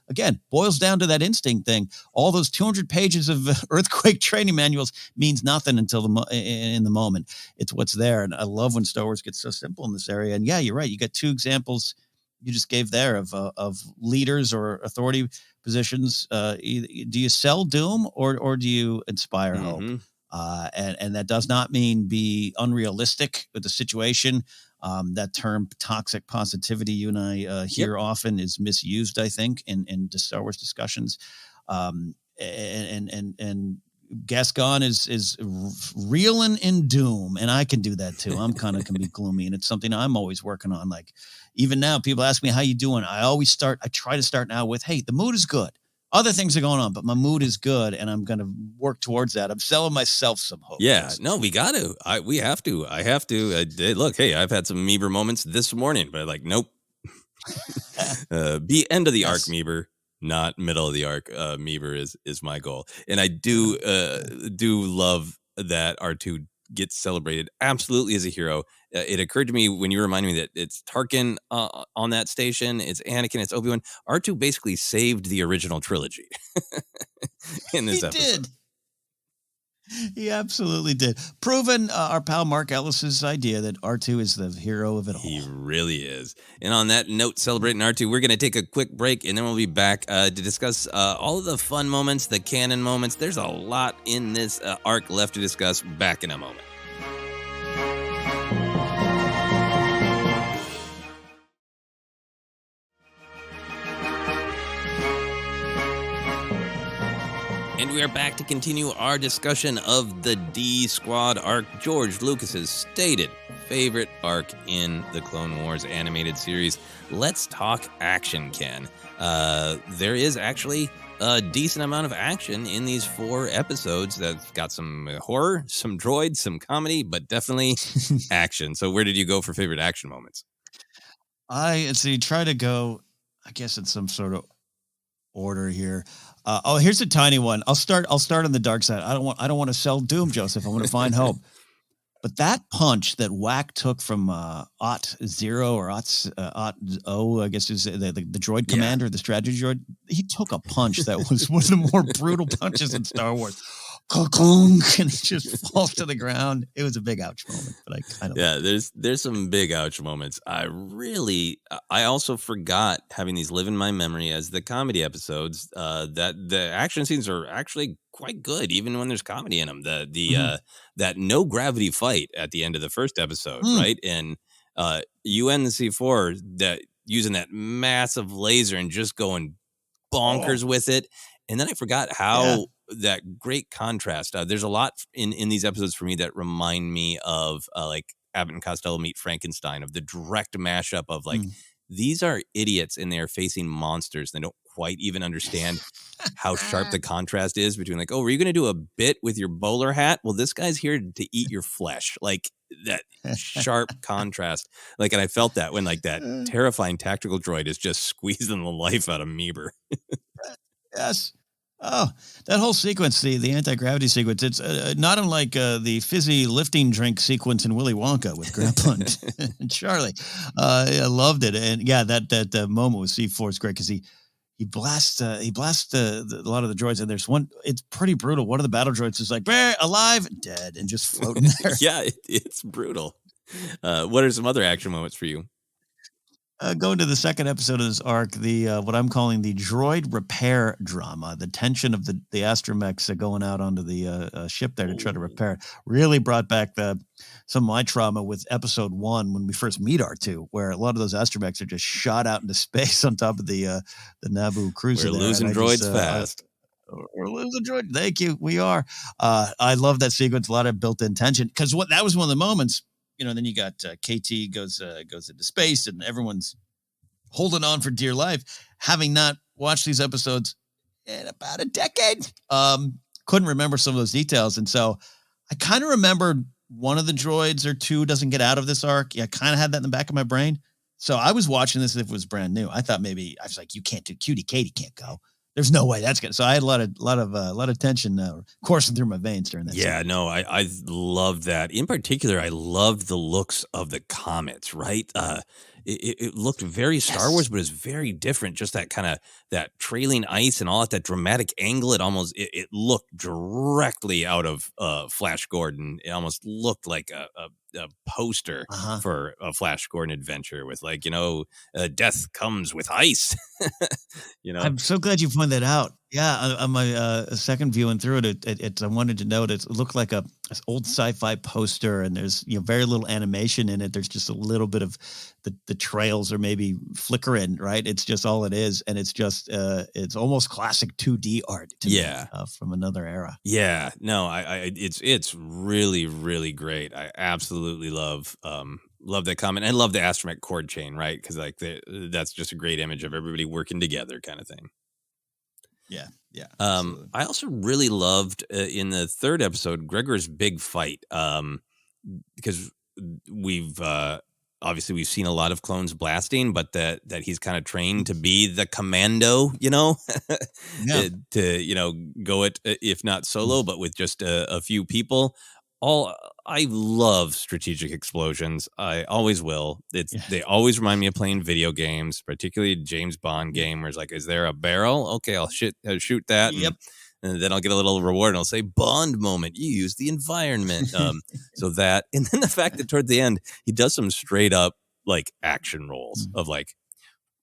S3: again, boils down to that instinct thing. All those 200 pages of earthquake training manuals means nothing until in the moment. It's what's there. And I love when Star Wars gets so simple in this area. And yeah, you're right. You got two examples you just gave there of leaders or authority positions. Do you sell doom or do you inspire hope? And that does not mean be unrealistic with the situation. That term toxic positivity you and I hear often is misused, I think, in the Star Wars discussions. And Gascon is reeling in doom, and I can do that too. I'm can be gloomy, and it's something I'm always working on. Like even now, people ask me how you doing. I try to start now with, hey, the mood is good. Other things are going on, but my mood is good, and I'm going to work towards that. I'm selling myself some hope.
S2: Yeah, no, we got to. We have to. I have to. Look, hey, I've had some Meeber moments this morning, but nope. Be end of the arc Meeber, not middle of the arc. Meeber is my goal, and I do love that R2 gets celebrated absolutely as a hero. It occurred to me when you reminded me that it's Tarkin on that station, it's Anakin, it's Obi-Wan. R2 basically saved the original trilogy in this episode.
S3: Did. He absolutely did. Proven our pal Mark Ellis's idea that R2 is the hero of it all.
S2: He really is. And on that note, celebrating R2, we're going to take a quick break, and then we'll be back to discuss all of the fun moments, the canon moments. There's a lot in this arc left to discuss. Back in a moment. And we are back to continue our discussion of the D Squad arc, George Lucas's stated favorite arc in the Clone Wars animated series. Let's talk action, Ken. There is actually a decent amount of action in these 4 episodes that's got some horror, some droids, some comedy, but definitely action. So where did you go for favorite action moments?
S3: Try to go, I guess, in some sort of order here. Here's a tiny one. I'll start on the dark side. I don't want to sell doom, Joseph. I want to find hope. But that punch that Whack took from Ot 0 or Ot O, I guess is the droid commander, the strategy droid. He took a punch that was one of the more brutal punches in Star Wars. And it just falls to the ground. It was a big ouch moment, but I kind of
S2: there's some big ouch moments. I also forgot having these live in my memory as the comedy episodes. That the action scenes are actually quite good, even when there's comedy in them. That no gravity fight at the end of the first episode, right? And you end the C4 that using that massive laser and just going bonkers with it. And then I forgot how that great contrast. There's a lot in these episodes for me that remind me of like Abbott and Costello meet Frankenstein, of the direct mashup of like, these are idiots and they're facing monsters. They don't quite even understand how sharp the contrast is between like, oh, were you going to do a bit with your bowler hat? Well, this guy's here to eat your flesh. Like that sharp contrast. Like, and I felt that when like that terrifying tactical droid is just squeezing the life out of Meeber.
S3: Yes. Oh, that whole sequence, the anti-gravity sequence, it's not unlike the fizzy lifting drink sequence in Willy Wonka with Grandpa and Charlie. I loved it. And yeah, that moment with C4 is great because he blasts a lot of the droids. And there's one, it's pretty brutal. One of the battle droids is like, alive, dead, and just floating there.
S2: Yeah, it's brutal. What are some other action moments for you?
S3: Going to the second episode of this arc, the what I'm calling the droid repair drama, the tension of the astromechs going out onto the ship there to try to repair it, really brought back some of my trauma with episode 1 when we first meet R2, where a lot of those astromechs are just shot out into space on top of the Naboo cruiser.
S2: We're losing droids fast.
S3: We're losing droid. Thank you. We are. I love that sequence. A lot of built-in tension because that was one of the moments. Then you got KT goes into space and everyone's holding on for dear life, having not watched these episodes in about a decade. Couldn't remember some of those details. And so I kind of remembered one of the droids or two doesn't get out of this arc. Yeah, I kind of had that in the back of my brain. So I was watching this as if it was brand new. I thought maybe I was like, you can't do Cutie Katie can't go. There's no way that's good. So I had a lot of tension coursing through my veins during that.
S2: Yeah,
S3: scene.
S2: no, I love that. In particular, I loved the looks of the comets. Right, it looked very Star Wars, but it's very different. Just that kind of that trailing ice and all at that dramatic angle. It looked directly out of Flash Gordon. It almost looked like a poster for a Flash Gordon adventure with death comes with ice.
S3: I'm so glad you pointed that out. Yeah, on my second viewing through it, I wanted to note it looked like a old sci-fi poster, and there's very little animation in it. There's just a little bit of the trails are maybe flickering, right? It's just all it is, and it's just it's almost classic 2D art to me, from another era.
S2: Yeah, no, it's really, really great. I absolutely love that comment. I love the astromech cord chain, right? Because that's just a great image of everybody working together, kind of thing.
S3: Yeah.
S2: I also really loved in the third episode Gregor's big fight, because we've obviously we've seen a lot of clones blasting, but that he's kind of trained to be the commando, to go it if not solo, but with just a few people. I love strategic explosions. I always will. They always remind me of playing video games, particularly a James Bond game where it's like, is there a barrel? Okay, I'll shoot that.
S3: Yep.
S2: And then I'll get a little reward and I'll say Bond moment. You use the environment. So that, and then the fact that toward the end, he does some straight up like action rolls of like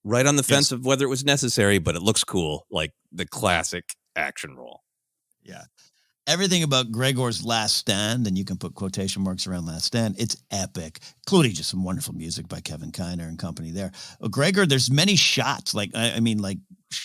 S2: right on the fence of whether it was necessary, but it looks cool. Like the classic action roll.
S3: Yeah. Everything about Gregor's last stand, and you can put quotation marks around last stand, it's epic, including just some wonderful music by Kevin Kiner and company there. Gregor, there's many shots, like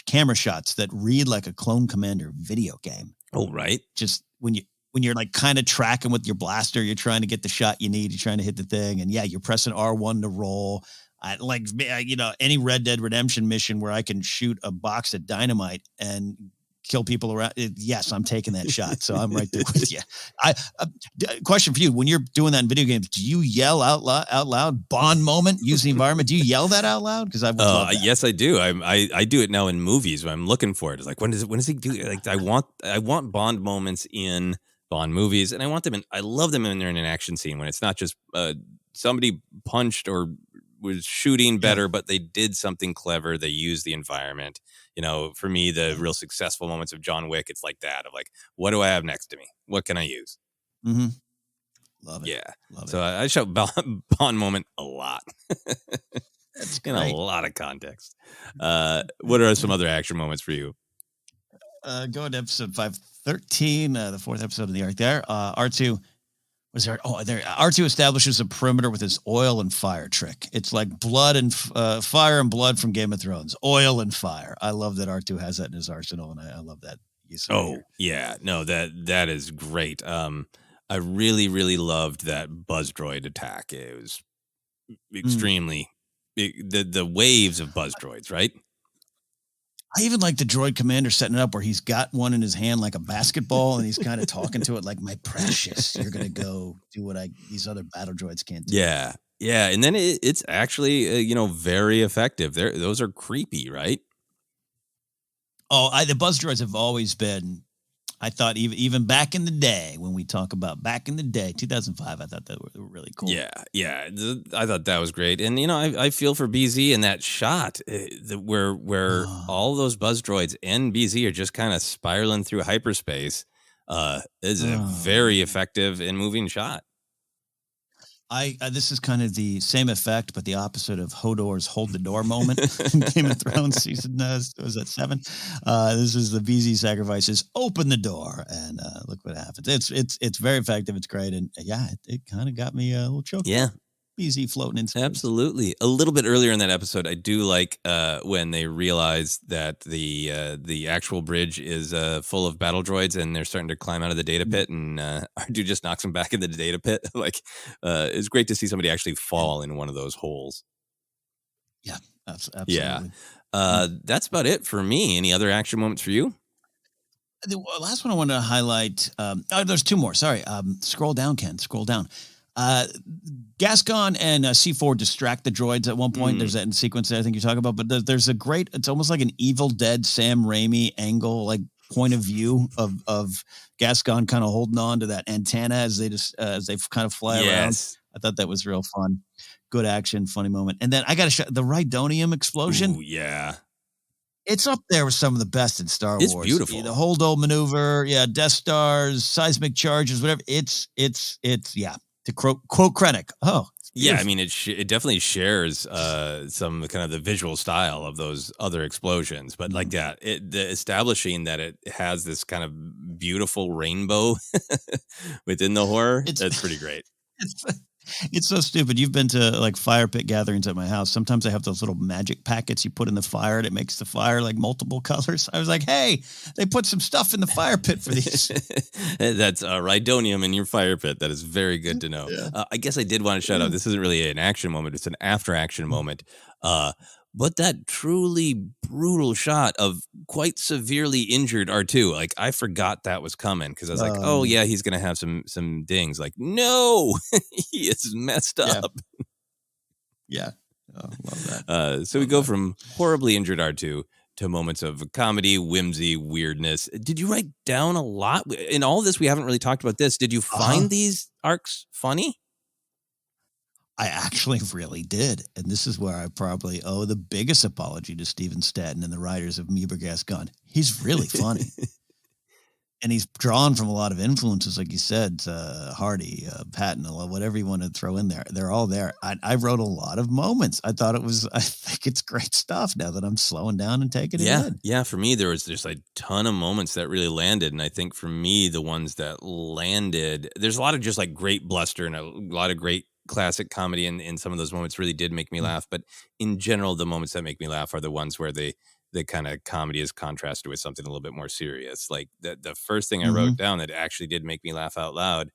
S3: camera shots that read like a Clone Commander video game.
S2: Oh, right.
S3: Just when you're like kind of tracking with your blaster, you're trying to get the shot you need, you're trying to hit the thing, and you're pressing R1 to roll. Any Red Dead Redemption mission where I can shoot a box of dynamite and kill people around. Yes, I'm taking that shot. So I'm right there with you. Question for you. When you're doing that in video games, do you yell out loud Bond moment, use the environment? Do you yell that out loud? Because I would love that.
S2: Yes, I do. I do it now in movies when I'm looking for it. It's like, when does he do it? Like, I want Bond moments in Bond movies, and I love them when they're in an action scene, when it's not just somebody punched or was shooting better, but they did something clever. They used the environment. For me, the real successful moments of John Wick, it's like that of like, what do I have next to me? What can I use?
S3: Mm-hmm. Love it.
S2: Yeah.
S3: Love
S2: so
S3: it.
S2: I shout Bond moment a lot.
S3: That's
S2: in
S3: great.
S2: a lot of context. What are some other action moments for you?
S3: Going to episode 513, the fourth episode of the arc there. R2 was there. Oh, there. R2 establishes a perimeter with his oil and fire trick. It's like blood and fire and blood from Game of Thrones. Oil and fire. I love that R2 has that in his arsenal, and I love that.
S2: Yeah, no, that is great. I really, really loved that buzz droid attack. It was extremely the waves of buzz droids, right?
S3: I even like the droid commander setting it up where he's got one in his hand like a basketball, and he's kind of talking to it like, my precious, you're going to go do what these other battle droids can't do.
S2: Yeah. Yeah. And then it's actually, very effective. Those are creepy, right?
S3: Oh, the buzz droids have always been, I thought even back in the day, when we talk about back in the day, 2005, I thought that were really cool.
S2: Yeah. Yeah. I thought that was great. And, I feel for BZ in that shot where all those buzz droids and BZ are just kind of spiraling through hyperspace. Is a very effective and moving shot.
S3: This is kind of the same effect, but the opposite of Hodor's "hold the door" moment in Game of Thrones season. Was that 7? This is the BZ sacrifices. Open the door, and look what happens. It's very effective. It's great, and it kind of got me a little choked.
S2: Yeah.
S3: BZ floating in space.
S2: Absolutely. A little bit earlier in that episode, I do like when they realize that the actual bridge is full of battle droids and they're starting to climb out of the data pit, and R2 just knocks them back in the data pit. It's great to see somebody actually fall in one of those holes.
S3: Yeah, absolutely.
S2: Yeah. That's about it for me. Any other action moments for you?
S3: The last one I wanted to highlight. There's 2 more. Sorry. Scroll down, Ken. Scroll down. Gascon and C4 distract the droids at one point. There's that sequence that I think you're talking about, but there's a great, it's almost like an Evil Dead Sam Raimi angle, like point of view of Gascon kind of holding on to that antenna as they kind of fly around. I thought that was real fun. Good action, funny moment. And then I got to show the Rhydonium explosion.
S2: Ooh, yeah.
S3: It's up there with some of the best in Star Wars.
S2: It's beautiful.
S3: The Holdo maneuver, Death Stars, seismic charges, whatever. It's to quote Krennic. Oh,
S2: yeah. I mean, it definitely shares some kind of the visual style of those other explosions, but like that, the establishing that it has this kind of beautiful rainbow within the horror. That's pretty great.
S3: It's so stupid. You've been to like fire pit gatherings at my house. Sometimes I have those little magic packets you put in the fire and it makes the fire like multiple colors. I was like, hey, they put some stuff in the fire pit for these.
S2: That's Rhydonium in your fire pit. That is very good to know. Yeah. I guess I did want to shout out, this isn't really an action moment. It's an after action moment. But that truly brutal shot of quite severely injured R2, like I forgot that was coming because I was like, oh yeah, he's gonna have some dings. Like, no, he is messed up.
S3: Yeah, love that.
S2: So we go from horribly injured R2 to moments of comedy, whimsy, weirdness. Did you write down a lot in all this? We haven't really talked about this. Did you find these arcs funny?
S3: I actually really did. And this is where I probably owe the biggest apology to Steven Statton and the writers of Meeber Gascon. He's really funny. And he's drawn from a lot of influences, like you said, Hardy, Patton, whatever you want to throw in there. They're all there. I wrote a lot of moments. I think it's great stuff now that I'm slowing down and taking it in.
S2: Yeah, for me, there was just a ton of moments that really landed. And I think for me, the ones that landed, there's a lot of just like great bluster and a lot of great classic comedy, and some of those moments really did make me laugh. But in general, the moments that make me laugh are the ones where the kind of comedy is contrasted with something a little bit more serious. Like the first thing I wrote down that actually did make me laugh out loud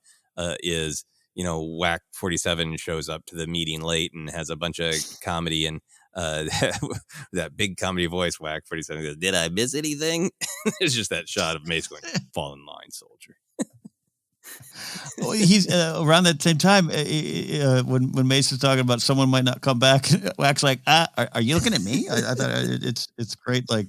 S2: is, Whack 47 shows up to the meeting late and has a bunch of comedy, and that big comedy voice, Whack 47 goes, "Did I miss anything?" It's just that shot of Mace going, "Fall in line, soldier."
S3: Well, he's around that same time when Mace is talking about someone might not come back. Wax like, are you looking at me? I thought it's great. Like,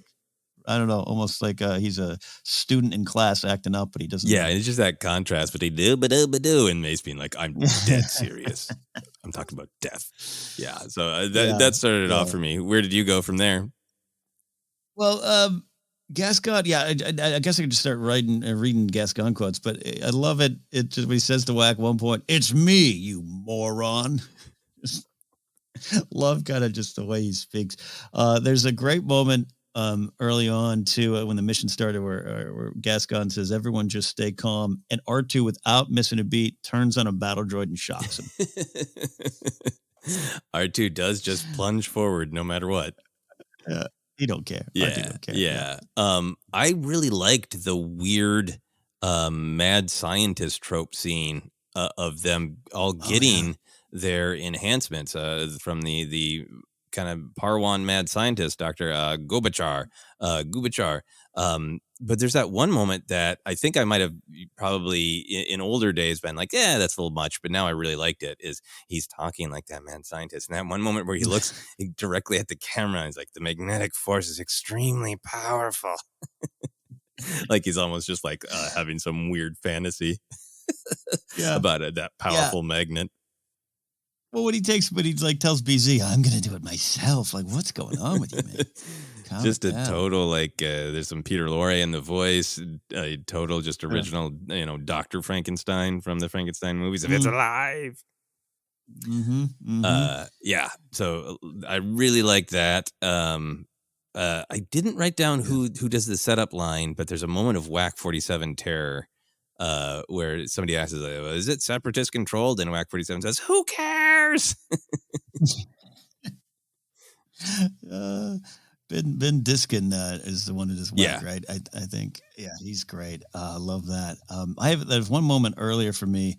S3: I don't know, almost like he's a student in class acting up, but he doesn't.
S2: Yeah, it's just that contrast between do and Mace being like, "I'm dead serious. I'm talking about death." Yeah, so that started it off for me. Where did you go from there?
S3: Well, Gascon, I guess I could just start reading Gascon quotes, but I love it. It just when he says to Whack one point, "It's me, you moron." Love kind of just the way he speaks. There's a great moment early on too when the mission started where Gascon says, "Everyone just stay calm," and R2 without missing a beat turns on a battle droid and shocks him.
S2: R2 does just plunge forward no matter what.
S3: He don't care.
S2: Yeah. I really liked the weird mad scientist trope scene of them all getting their enhancements from the kind of Parwan mad scientist, Dr. Gubachar. But there's that one moment that I think I might have probably in older days been like, yeah, that's a little much. But now I really liked it. Is he's talking like that mad scientist. And that one moment where he looks directly at the camera, and he's like, the magnetic force is extremely powerful. Like he's almost just like having some weird fantasy about that powerful magnet.
S3: Well, when he tells BZ, "I'm going to do it myself." Like, what's going on with you, man?
S2: Just a total, like, there's some Peter Lorre in the voice, a total just original, Dr. Frankenstein from the Frankenstein movies. If it's alive. Yeah. So I really like that. I didn't write down who does the setup line, but there's a moment of Whack 47 terror where somebody asks, "Is it separatist controlled?" And Whack 47 says, "Who cares?"
S3: Ben Diskin is the one who does Whack,
S2: Yeah.
S3: right? I think, yeah, he's great. I love that. There's one moment earlier for me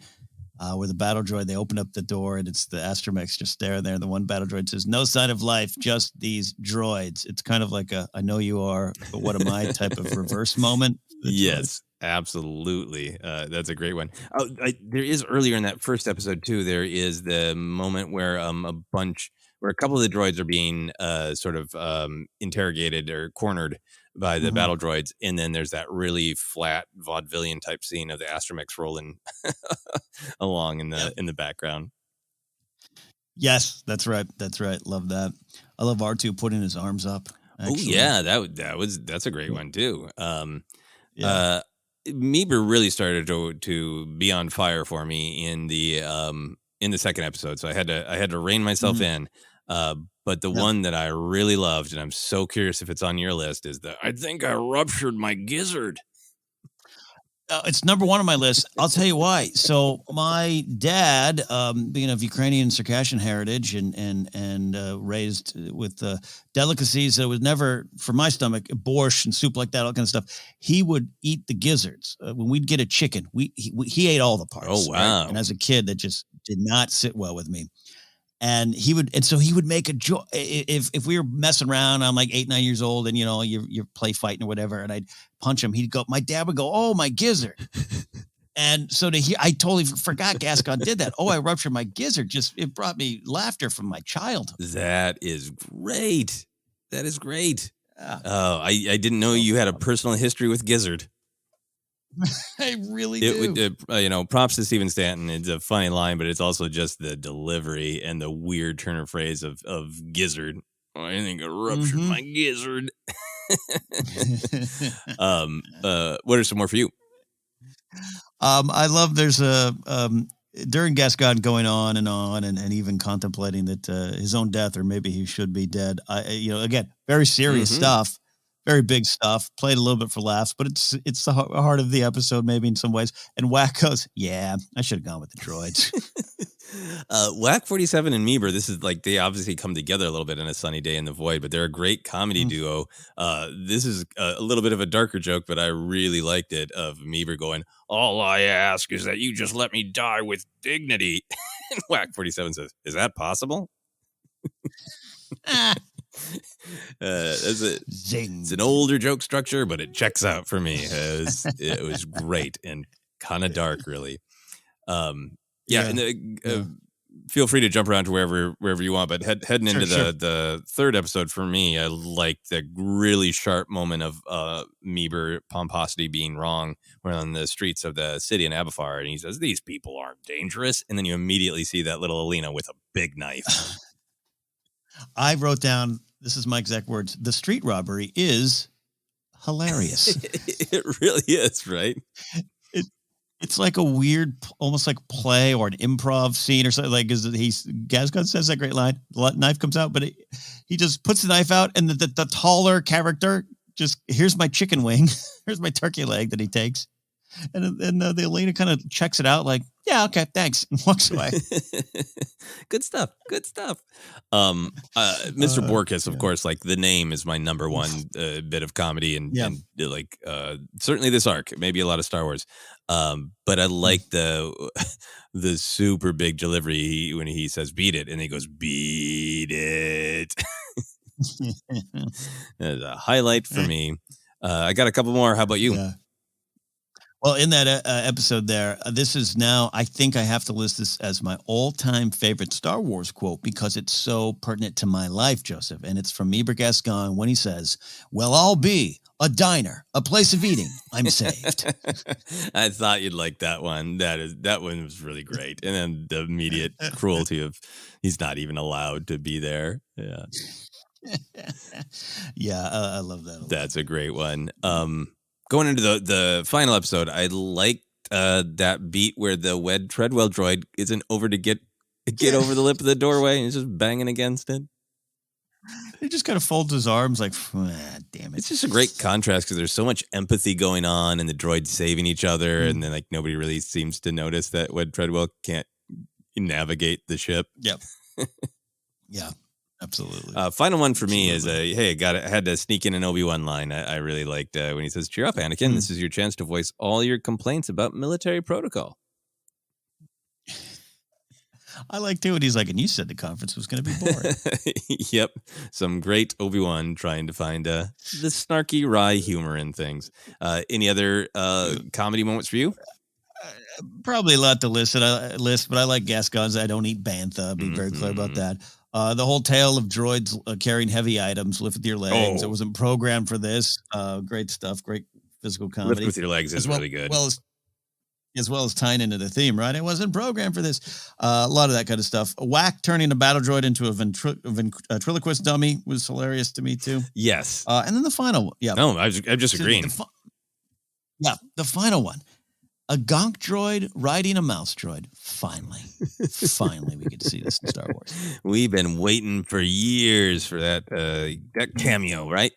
S3: where the battle droid, they open up the door and it's the astromechs just there. The one battle droid says, "No sign of life, just these droids." It's kind of like a "I know you are, but what am I" type of reverse moment.
S2: Yes, absolutely. That's a great one. Oh, there is earlier in that first episode too. There is the moment where where a couple of the droids are being sort of interrogated or cornered by the battle droids, and then there's that really flat vaudevillian type scene of the astromechs rolling along in the background.
S3: Yes, that's right. That's right. Love that. I love R2 putting his arms up.
S2: Oh yeah, that's a great one too. Meeber really started to be on fire for me in the second episode, so I had to rein myself in. But the one that I really loved, and I'm so curious if it's on your list, is "I think I ruptured my gizzard."
S3: It's number one on my list. I'll tell you why. So my dad, being of Ukrainian Circassian heritage and raised with delicacies that was never for my stomach, borscht and soup like that, all kind of stuff. He would eat the gizzards when we'd get a chicken. He ate all the parts.
S2: Oh wow!
S3: Right? And as a kid, that just did not sit well with me. And so he would make a joke if we were messing around. I'm like 8, 9 years old, and you're play fighting or whatever, and I'd punch him. My dad would go, "Oh, my gizzard." And so I totally forgot Gascon did that. "Oh, I ruptured my gizzard." It brought me laughter from my childhood.
S2: That is great. That is great. Oh, I didn't know you had a personal history with gizzard.
S3: I really do.
S2: Props to Stephen Stanton. It's a funny line, but it's also just the delivery and the weird turn of phrase of gizzard. "Oh, I think I ruptured my gizzard." What are some more for you?
S3: I love there's during Gascon going on and even contemplating that his own death, or maybe he should be dead. Again, very serious stuff. Very big stuff. Played a little bit for laughs, but it's the heart of the episode, maybe in some ways. And Whack goes, "Yeah, I should have gone with the droids."
S2: Whack 47 and Meeber, this is like they obviously come together a little bit in A Sunny Day in the Void, but they're a great comedy duo. This is a little bit of a darker joke, but I really liked it, of Meeber going, "All I ask is that you just let me die with dignity." And Whack 47 says, "Is that possible?" It's an older joke structure, but it checks out for me. It was great and kind of dark, really. Feel free to jump around to wherever you want, but heading into the third episode, for me, I like the really sharp moment of Meeber pomposity being wrong. We're on the streets of the city in Aberfar, and he says, "These people aren't dangerous," and then you immediately see that little Alina with a big knife.
S3: I wrote down, this is my exact words, "The street robbery is hilarious."
S2: It really is, right?
S3: It's like a weird, almost like play or an improv scene or something. Like, Gascon says that great line, the knife comes out, but he just puts the knife out, and the taller character just, "Here's my chicken wing." Here's my turkey leg that he takes. And the Elena kind of checks it out like, "Yeah, okay, thanks," and walks away.
S2: Good stuff. Mr. Borkus, of course, like the name is my number one bit of comedy, and certainly this arc, maybe a lot of Star Wars. But I like the super big delivery when he says "beat it," and he goes "beat it." That's a highlight for me. I got a couple more. How about you?
S3: Yeah. Well, in that episode there, this is now, I think I have to list this as my all-time favorite Star Wars quote because it's so pertinent to my life, Joseph. And it's from Meeber Gascon when he says, "Well, I'll be a diner, a place of eating. I'm saved."
S2: I thought you'd like that one. That one was really great. And then the immediate cruelty of he's not even allowed to be there. Yeah.
S3: Yeah, I love that.
S2: That's a great one. Going into the final episode, I liked that beat where the Treadwell droid isn't over to get get over the lip of the doorway and he's just banging against it.
S3: He just kind of folds his arms like, damn it.
S2: It's just a great contrast because there's so much empathy going on and the droids saving each other. And then like nobody really seems to notice that when Treadwell can't navigate the ship.
S3: Yep. Yeah, absolutely.
S2: Final one for me is hey, I had to sneak in an Obi-Wan line. I really liked when he says, "Cheer up, Anakin. This is your chance to voice all your complaints about military protocol."
S3: I like too. And he's like, and you said the conference was going to be boring.
S2: Yep. Some great Obi-Wan trying to find the snarky, wry humor in things. Any other comedy moments for you?
S3: Probably a lot to list, but I like Gascon's I don't eat bantha. Be very clear about that. The whole tale of droids carrying heavy items, lift with your legs. It wasn't programmed for this. Great stuff. Great physical comedy.
S2: Lift with your legs is really good.
S3: As well as tying into the theme, right? It wasn't programmed for this. A lot of that kind of stuff. Whack turning a battle droid into a ventriloquist dummy was hilarious to me too.
S2: Yes.
S3: And then the final one. Yeah.
S2: No, I'm just agreeing.
S3: The final one. A gonk droid riding a mouse droid. Finally, we get to see this in Star Wars.
S2: We've been waiting for years for that cameo, right?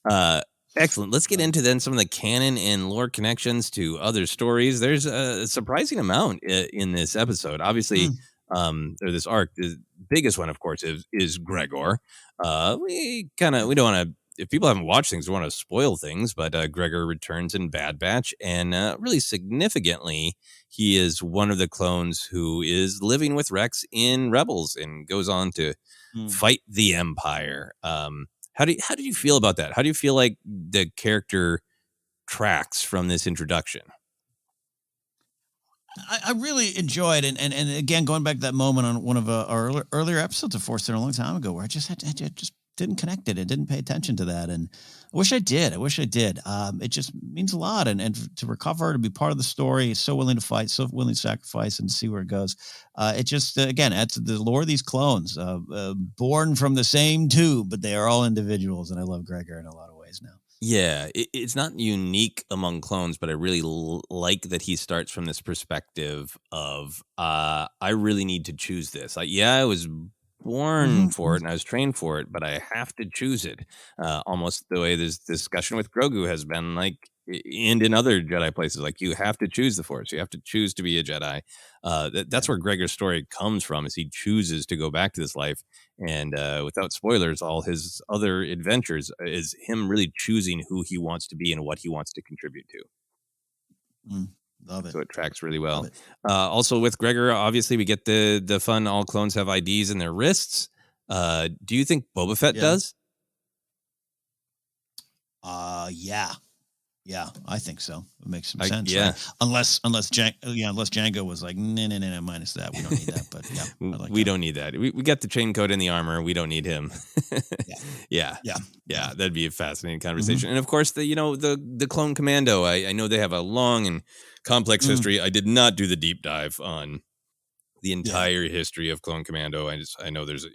S3: Yeah.
S2: Excellent. Let's get into then some of the canon and lore connections to other stories. There's a surprising amount in this episode. Obviously, or this arc. The biggest one, of course, is Gregor. We don't want to. If people haven't watched things, we want to spoil things, but Gregor returns in Bad Batch, and really significantly, he is one of the clones who is living with Rex in Rebels and goes on to fight the Empire. How did you feel about that? How do you feel like the character tracks from this introduction?
S3: I really enjoyed, and again, going back to that moment on one of our earlier episodes of Force Center a long time ago, where I just didn't connect it and didn't pay attention to that. And I wish I did. It just means a lot. And to recover, to be part of the story, so willing to fight, so willing to sacrifice and see where it goes. It just, again, adds to the lore of these clones, born from the same tube, but they are all individuals. And I love Gregor in a lot of ways now.
S2: Yeah, it's not unique among clones, but I really like that he starts from this perspective of, I really need to choose this. I was born for it and I was trained for it, but I have to choose it. Almost the way this discussion with Grogu has been, like, and in other Jedi places, like, you have to choose the Force. You have to choose to be a Jedi. That's where Gregor's story comes from, is he chooses to go back to this life. And without spoilers, all his other adventures is him really choosing who he wants to be and what he wants to contribute to.
S3: Love it.
S2: So it tracks really well. Also with Gregor, obviously we get the fun, all clones have IDs in their wrists. Do you think Boba Fett does?
S3: Yeah, I think so. It makes some sense.
S2: Yeah.
S3: Right? Unless Django was like, no, minus that. We don't need that. But yeah,
S2: we don't need that. We got the chain code in the armor. We don't need him. Yeah. That'd be a fascinating conversation. And of course, the clone commando. I know they have a long and complex history. I did not do the deep dive on the entire history of Clone Commando. I know there's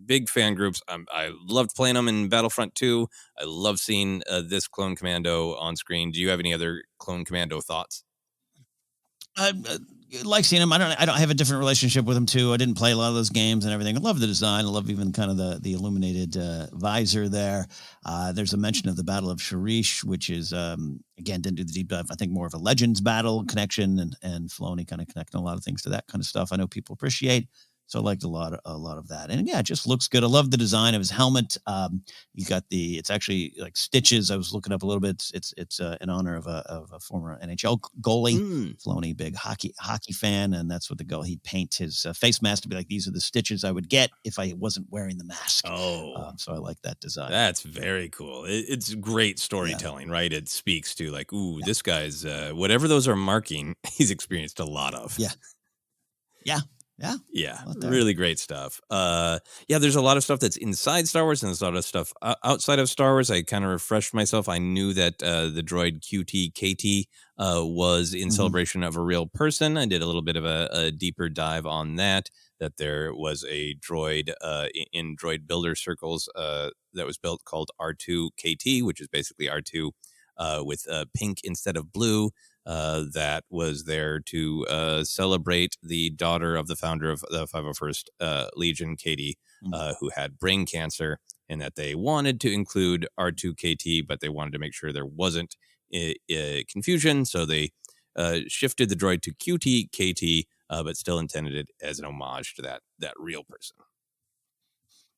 S2: big fan groups. I loved playing them in Battlefront 2. I love seeing this Clone Commando on screen. Do you have any other Clone Commando thoughts?
S3: I like seeing him. I don't have a different relationship with him too. I didn't play a lot of those games and everything. I love the design. I love even kind of the illuminated visor there. There's a mention of the Battle of Sharish, which is again, didn't do the deep dive. I think more of a Legends battle connection, and Filoni kind of connecting a lot of things to that kind of stuff. I know people appreciate. So I liked a lot of that. And yeah, it just looks good. I love the design of his helmet. You got it's actually like stitches. I was looking up a little bit. It's in honor of a former NHL goalie. Filoni, big hockey fan. And that's what the goal, he'd paint his face mask to be like, these are the stitches I would get if I wasn't wearing the mask. So I like that design.
S2: That's very cool. It's great storytelling, right? It speaks to like, this guy's, whatever those are marking, he's experienced a lot of. Yeah, really great stuff. There's a lot of stuff that's inside Star Wars, and there's a lot of stuff outside of Star Wars. I kind of refreshed myself. I knew that the droid QT-KT was in celebration of a real person. I did a little bit of a deeper dive on that there was a droid in droid builder circles that was built called R2-KT, which is basically R2 with pink instead of blue. that was there to celebrate the daughter of the founder of the 501st Legion, Katie, who had brain cancer, and that they wanted to include R2KT, but they wanted to make sure there wasn't confusion, so they shifted the droid to QTKT, but still intended it as an homage to that real person.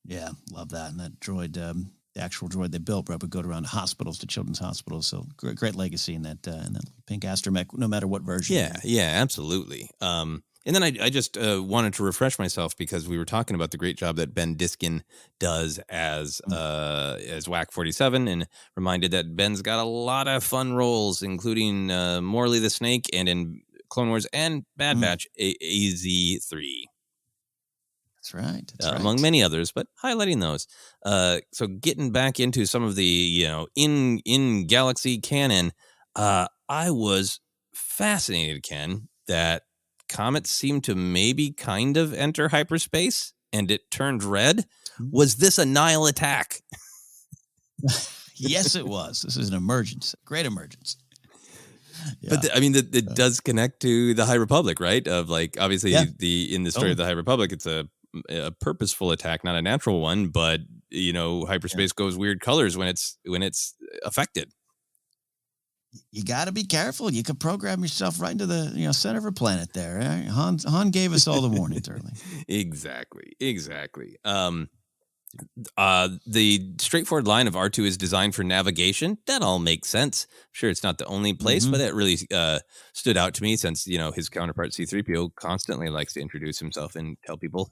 S3: Yeah, love that. And that droid, the actual droid they built, would go around hospitals, to children's hospitals. So great legacy in that pink astromech, no matter what version.
S2: Yeah, absolutely. And then I just wanted to refresh myself because we were talking about the great job that Ben Diskin does as WAC 47, and reminded that Ben's got a lot of fun roles, including Morley the Snake, and in Clone Wars and Bad Batch AZ3.
S3: That's right.
S2: Among many others, but highlighting those. So getting back into some of the in Galaxy canon, I was fascinated, Ken, that comets seem to maybe kind of enter hyperspace, and it turned red. Was this a Nihil attack?
S3: Yes, it was. This is an emergence, great emergence.
S2: Yeah. But it does connect to the High Republic, right? Of like, obviously, in the story of the High Republic, it's a purposeful attack, not a natural one. But hyperspace goes weird colors when it's affected.
S3: You got to be careful. You could program yourself right into the center of a planet there. Right? Han gave us all the warnings early.
S2: Exactly. The straightforward line of R2 is designed for navigation. That all makes sense. Sure, it's not the only place, but it really stood out to me since his counterpart C-3PO constantly likes to introduce himself and tell people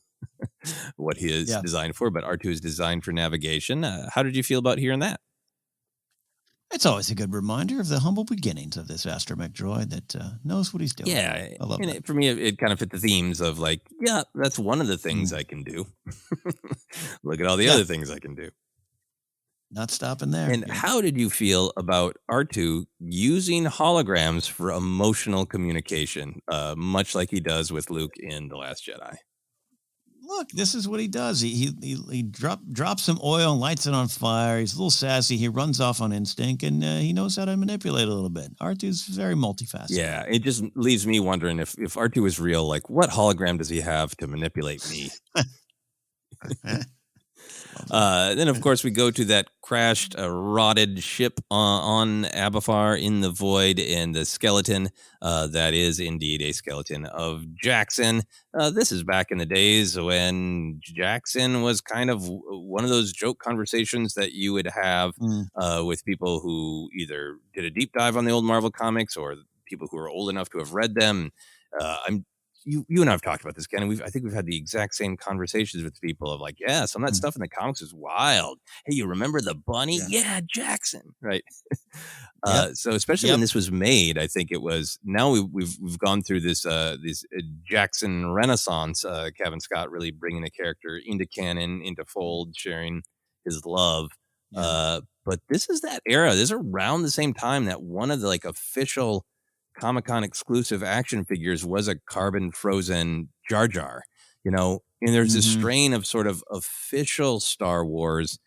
S2: what he is designed for. But R2 is designed for navigation. How did you feel about hearing that?
S3: It's always a good reminder of the humble beginnings of this astromech droid that knows what he's doing.
S2: Yeah,
S3: I love that.
S2: For me, it kind of fit the themes of like, that's one of the things I can do. Look at all the other things I can do.
S3: Not stopping there.
S2: And how did you feel about R2 using holograms for emotional communication, much like he does with Luke in The Last Jedi?
S3: Look, this is what he does. He drops some oil and lights it on fire. He's a little sassy. He runs off on instinct, and he knows how to manipulate a little bit. R2's very multifaceted.
S2: Yeah, it just leaves me wondering if R2 is real, like what hologram does he have to manipulate me? Then, of course, we go to that crashed, rotted ship on Abafar in the void, and the skeleton that is indeed a skeleton of Jackson. This is back in the days when Jackson was kind of one of those joke conversations that you would have with people who either did a deep dive on the old Marvel comics or people who are old enough to have read them. You and I have talked about this, Ken, and I think we've had the exact same conversations with people of like, some of that stuff in the comics is wild. Hey, you remember the bunny? Yeah, Jackson, right? So especially when this was made, I think it was. Now we've gone through this Jackson renaissance. Kevin Scott really bringing the character into canon, into fold, sharing his love. But this is that era. This is around the same time that one of the official Comic-Con exclusive action figures was a carbon frozen Jar Jar, and there's this strain of sort of official Star Wars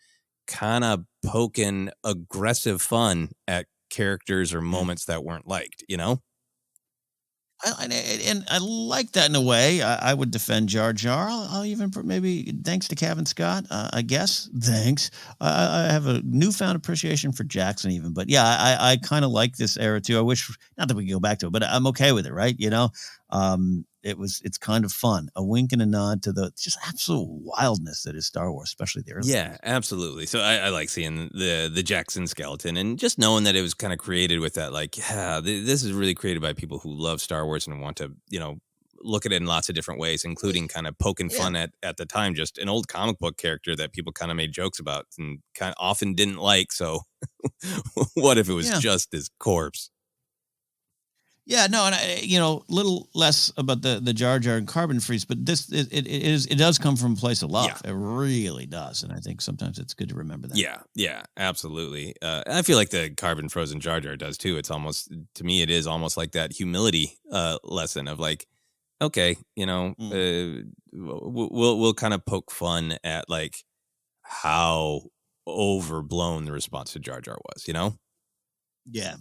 S2: kind of poking aggressive fun at characters or moments that weren't liked,
S3: And I like that in a way. I would defend Jar Jar. I'll even maybe thanks to Kevin Scott. I guess thanks. I have a newfound appreciation for Jackson even. But I kind of like this era too. I wish not that we could go back to it, but I'm okay with it. Right? It's kind of fun. A wink and a nod to the just absolute wildness that is Star Wars, especially the early.
S2: Yeah, absolutely. So I like seeing the Jackson skeleton and just knowing that it was kind of created with that, this is really created by people who love Star Wars and want to, look at it in lots of different ways, including kind of poking fun at the time, just an old comic book character that people kind of made jokes about and kind of often didn't like. So what if it was just his corpse?
S3: Yeah, no, and little less about the Jar Jar and carbon freeze, but this it does come from a place of love. Yeah. It really does, and I think sometimes it's good to remember that.
S2: Yeah, absolutely. I feel like the carbon frozen Jar Jar does too. It's almost, to me, it is almost like that humility lesson of like, okay, we'll kind of poke fun at like how overblown the response to Jar Jar was,
S3: Yeah.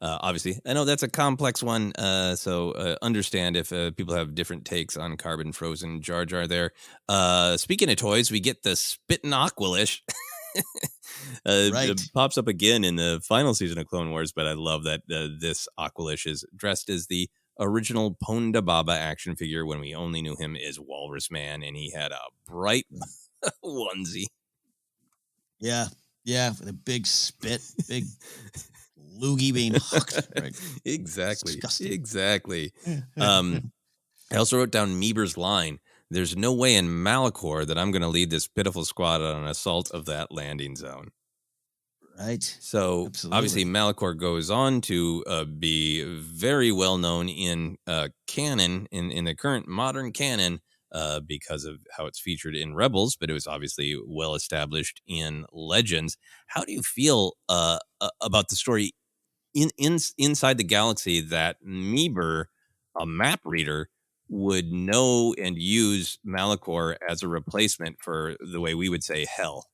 S2: Obviously, I know that's a complex one, so understand if people have different takes on Carbon Frozen Jar Jar there. Speaking of toys, we get the Spittin' Aqualish. It
S3: Right.
S2: pops up again in the final season of Clone Wars, but I love that this Aqualish is dressed as the original Ponda Baba action figure when we only knew him as Walrus Man, and he had a bright onesie.
S3: Yeah. Yeah. With a big spit, big loogie being hooked. Right.
S2: Exactly.
S3: Disgusting.
S2: Exactly. I also wrote down Meeber's line. There's no way in Malachor that I'm going to lead this pitiful squad on an assault of that landing zone.
S3: Right.
S2: So
S3: Absolutely.
S2: obviously Malachor goes on to be very well known in canon, in the current modern canon, because of how it's featured in Rebels, but it was obviously well established in Legends. How do you feel about the story inside the galaxy that Meeber, a map reader, would know and use Malachor as a replacement for the way we would say hell?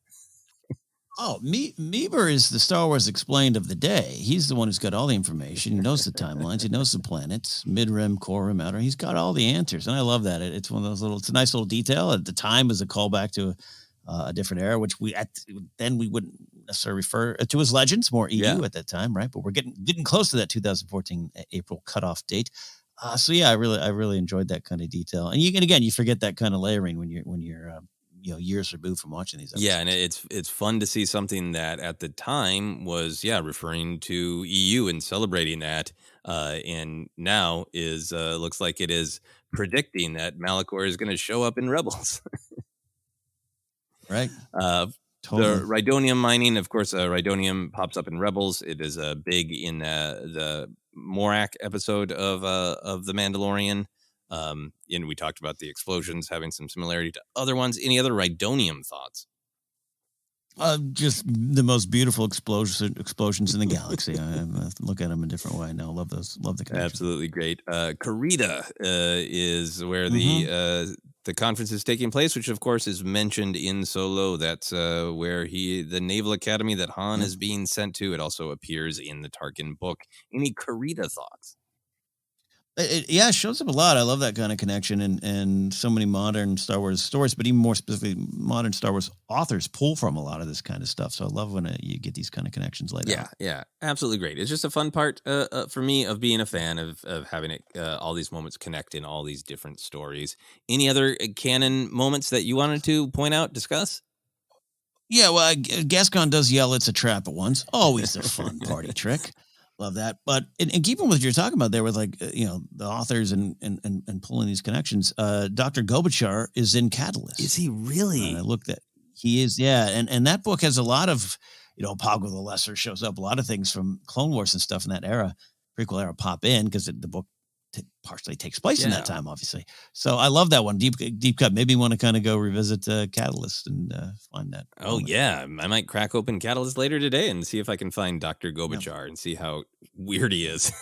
S3: Oh, Meeber is the Star Wars explained of the day. He's the one who's got all the information. He knows the timelines. He knows the planets, mid-rim, core rim, outer. He's got all the answers, and I love that. It's one of those little. It's a nice little detail. At the time, as a callback to a different era, which then we wouldn't necessarily refer to as Legends, more EU at that time, right? But we're getting close to that 2014 April cutoff date. So yeah, I really enjoyed that kind of detail. And you forget that kind of layering when you're years removed from watching these episodes.
S2: Yeah, and it's fun to see something that at the time was referring to EU and celebrating that, and now is looks like it is predicting that Malachor is going to show up in Rebels.
S3: Right.
S2: Totally. The Rhydonium mining, of course, Rhydonium pops up in Rebels. It is big in the Morak episode of The Mandalorian. And we talked about the explosions having some similarity to other ones. Any other Rhydonium thoughts?
S3: Just the most beautiful explosions in the galaxy. I look at them a different way now. Love those. Love the connection.
S2: Absolutely great. Karita is where the conference is taking place, which of course is mentioned in Solo. That's where the Naval Academy that Han is being sent to. It also appears in the Tarkin book. Any Karita thoughts?
S3: It shows up a lot. I love that kind of connection, and so many modern Star Wars stories, but even more specifically, modern Star Wars authors pull from a lot of this kind of stuff. So I love when you get these kind of connections laid out.
S2: Yeah, absolutely great. It's just a fun part for me of being a fan of having it, all these moments connect in all these different stories. Any other canon moments that you wanted to point out, discuss?
S3: Yeah, well, Gascon does yell, "It's a trap" at once. Always a fun party trick. Love that. But and keeping with what you're talking about there with the authors and pulling these connections, Dr. Gobachar is in Catalyst.
S2: Is he really?
S3: I looked at he is, yeah. And that book has a lot of, Poggle the Lesser shows up, a lot of things from Clone Wars and stuff in that era, prequel era pop in because the book partially takes place in that time, obviously. So I love that one. Deep cut. Maybe want to kind of go revisit Catalyst and find that.
S2: Oh, moment. Yeah. I might crack open Catalyst later today and see if I can find Dr. Gobachar and see how weird he is.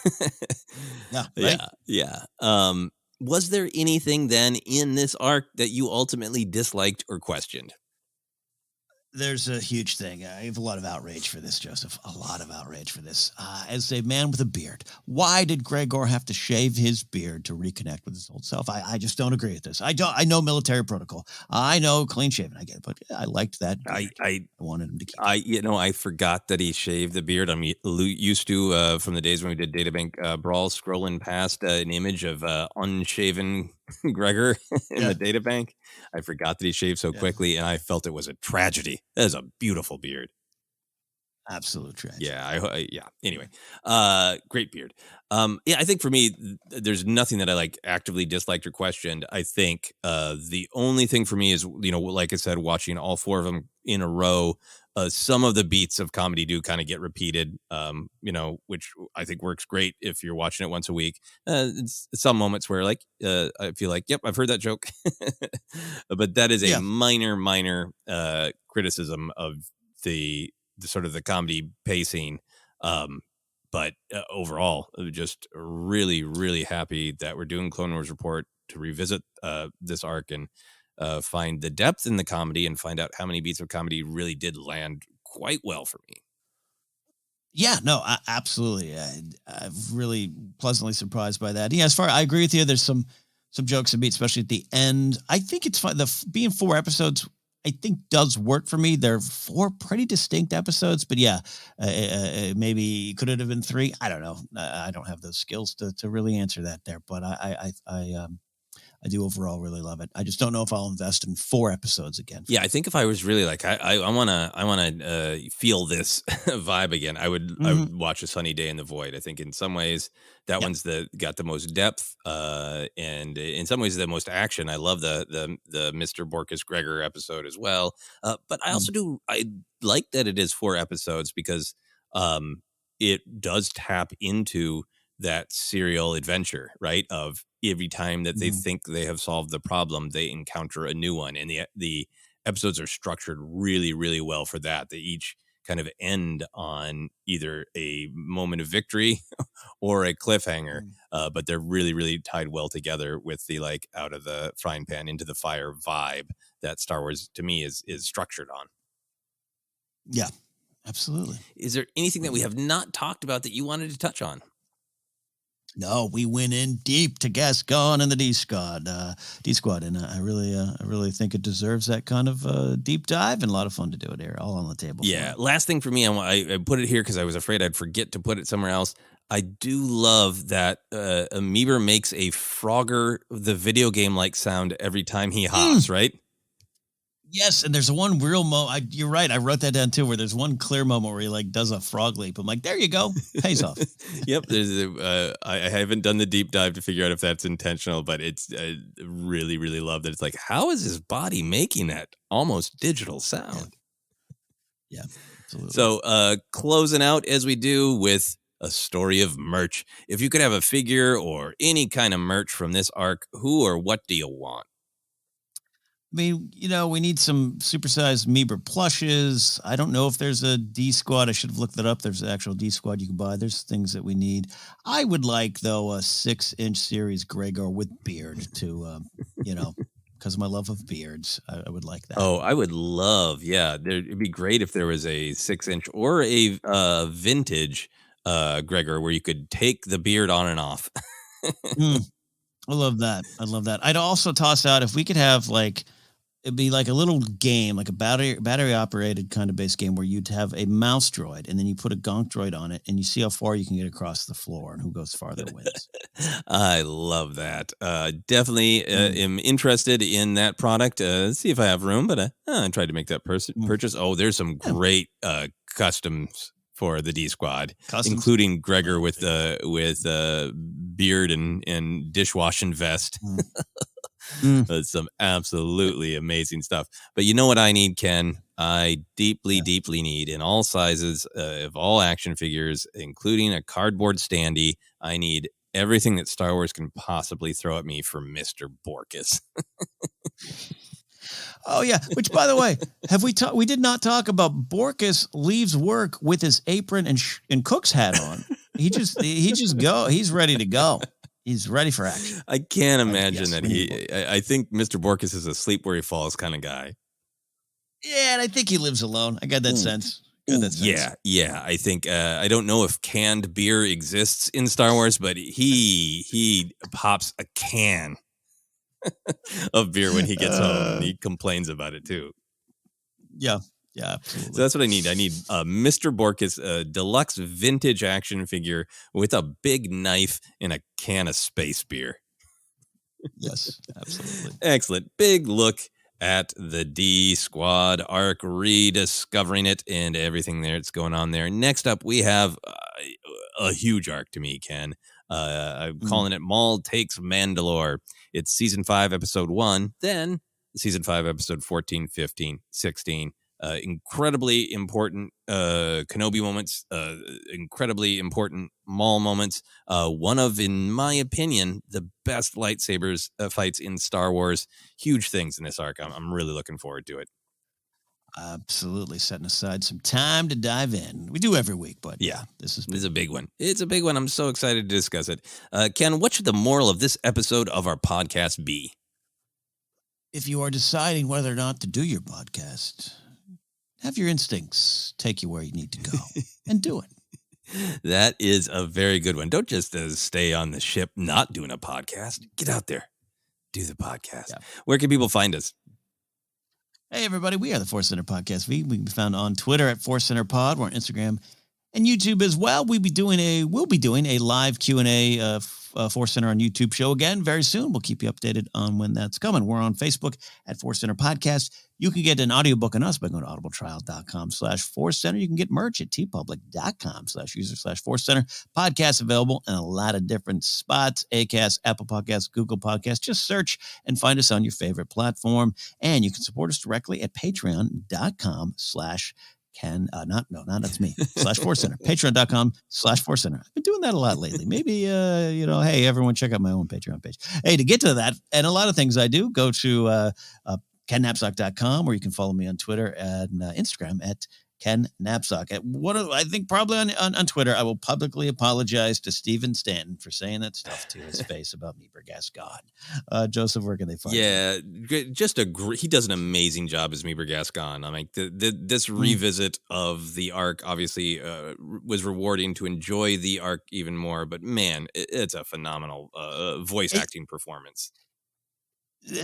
S3: Yeah. Right?
S2: Yeah. Was there anything then in this arc that you ultimately disliked or questioned?
S3: There's a huge thing. I have a lot of outrage for this, Joseph. A lot of outrage for this. As a man with a beard, why did Gregor have to shave his beard to reconnect with his old self? I just don't agree with this. I know military protocol. I know clean shaven. I get it, but I liked that. I wanted him to keep.
S2: I forgot that he shaved the beard. I'm used to from the days when we did Databank Brawl, scrolling past an image of unshaven Gregor in the databank. I forgot that he shaved so quickly, and I felt it was a tragedy. That is a beautiful beard.
S3: Absolute tragedy.
S2: Yeah. Anyway, great beard. I think for me, there's nothing that I actively disliked or questioned. I think the only thing for me is, like I said, watching all four of them in a row. Some of the beats of comedy do kind of get repeated, which I think works great if you're watching it once a week. It's some moments where I feel like, yep, I've heard that joke, but that is a minor criticism of the sort of the comedy pacing. But overall, just really, really happy that we're doing Clone Wars Report to revisit this arc and find the depth in the comedy and find out how many beats of comedy really did land quite well for me.
S3: Yeah, no, absolutely. I'm really pleasantly surprised by that. Yeah, I agree with you. There's some jokes and beats, especially at the end. I think it's fun. Being 4 episodes, I think does work for me. They're 4 pretty distinct episodes, but yeah, maybe could it have been 3? I don't know. I don't have those skills to really answer that there, but I do overall really love it. I just don't know if I'll invest in 4 episodes again.
S2: Yeah, I think if I was really like I wanna feel this vibe again, I would watch A Sunny Day in the Void. I think in some ways that
S3: Yep.
S2: one's got the most depth, and in some ways the most action. I love the Mr. Borkus Gregor episode as well. But I also I like that it is 4 episodes because it does tap into that serial adventure, right? Of every time that they think they have solved the problem, they encounter a new one, and the episodes are structured really, really well for that. They each kind of end on either a moment of victory or a cliffhanger, but they're really, really tied well together with the like out of the frying pan into the fire vibe that Star Wars to me is structured on.
S3: Yeah, absolutely.
S2: Is there anything that we have not talked about that you wanted to touch on?
S3: No, we went in deep to Gascon and the D Squad, and I really think it deserves that kind of deep dive and a lot of fun to do it here, all on the table.
S2: Yeah. Last thing for me, I put it here because I was afraid I'd forget to put it somewhere else. I do love that Amoeba makes a Frogger, the video game like sound every time he hops, right?
S3: Yes, and there's one real you're right. I wrote that down too, where there's one clear moment where he like does a frog leap. I'm like, there you go, pays off.
S2: Yep. There's I haven't done the deep dive to figure out if that's intentional, but it's really, really love that. It's like, how is his body making that almost digital sound?
S3: Yeah, absolutely.
S2: So closing out as we do with a story of merch. If you could have a figure or any kind of merch from this arc, who or what do you want?
S3: I mean, we need some supersized Meeber plushes. I don't know if there's a D Squad. I should have looked that up. There's an actual D Squad you can buy. There's things that we need. I would like, though, a 6-inch series Gregor with beard to, because of my love of beards. I would like that.
S2: Oh, I would love, yeah. It'd be great if there was a 6-inch or a vintage Gregor where you could take the beard on and off.
S3: I love that. I'd also toss out if we could have it'd be like a little game, like a battery operated kind of base game where you'd have a mouse droid and then you put a gonk droid on it and you see how far you can get across the floor and who goes farther wins.
S2: I love that. Definitely am interested in that product. See if I have room, but I tried to make that purchase. Oh, there's some great customs for the D Squad, including Gregor with beard and dishwashing vest. That's some absolutely amazing stuff. But you know what I need, Ken? I deeply need in all sizes of all action figures, including a cardboard standee. I need everything that Star Wars can possibly throw at me for Mr. Borkus.
S3: Oh yeah, which by the way, we did not talk about Borkus leaves work with his apron and cook's hat on. He's ready to go. He's ready for action.
S2: I can't imagine that I think Mr. Borkus is a sleep where he falls kind of guy.
S3: Yeah, and I think he lives alone. I got that sense.
S2: Yeah. I think I don't know if canned beer exists in Star Wars, but he pops a can of beer when he gets home, and he complains about it too.
S3: Yeah, absolutely.
S2: So that's what I need. I need Mr. Borkus, a deluxe vintage action figure with a big knife and a can of space beer.
S3: Yes, absolutely.
S2: Excellent. Big look at the D Squad arc, rediscovering it and everything that's going on there. Next up, we have a huge arc to me, Ken. I'm calling it Maul Takes Mandalore. It's season 5, episode 1, then season 5, episode 14, 15, 16. Incredibly important Kenobi moments, incredibly important Maul moments. One of, in my opinion, the best lightsabers fights in Star Wars. Huge things in this arc. I'm really looking forward to it.
S3: Absolutely, setting aside some time to dive in. We do every week, but yeah, this is
S2: a big one. It's a big one. I'm so excited to discuss it. Ken, what should the moral of this episode of our podcast be?
S3: If you are deciding whether or not to do your podcast, have your instincts take you where you need to go and do it.
S2: That is a very good one. Don't just stay on the ship not doing a podcast. Get out there. Do the podcast.
S3: Yeah.
S2: Where can people find us?
S3: Hey, everybody. We are the Force Center Podcast feed. We can be found on Twitter at Force Center Pod. We're on Instagram and YouTube as well. We'll be doing a live Q&A Force Center on YouTube show again very soon. We'll keep you updated on when that's coming. We're on Facebook at Force Center Podcast. You can get an audiobook on us by going to audibletrial.com/Force Center. You can get merch at tpublic.com/user/Force Center. Podcasts available in a lot of different spots: Acast, Apple Podcasts, Google Podcasts. Just search and find us on your favorite platform. And you can support us directly at patreon.com/that's me, /Force Center. Patreon.com/Force Center. I've been doing that a lot lately. Maybe, hey, everyone check out my own Patreon page. Hey, to get to that and a lot of things I do, go to KenNapzok.com, or you can follow me on Twitter and Instagram at Ken Napzok. I think probably on Twitter, I will publicly apologize to Steven Stanton for saying that stuff to his face about Meeper Gascon. Joseph, where can they find him?
S2: He does an amazing job as Meeper Gascon. I mean, this revisit of the arc obviously was rewarding to enjoy the arc even more. But man, it's a phenomenal voice acting performance.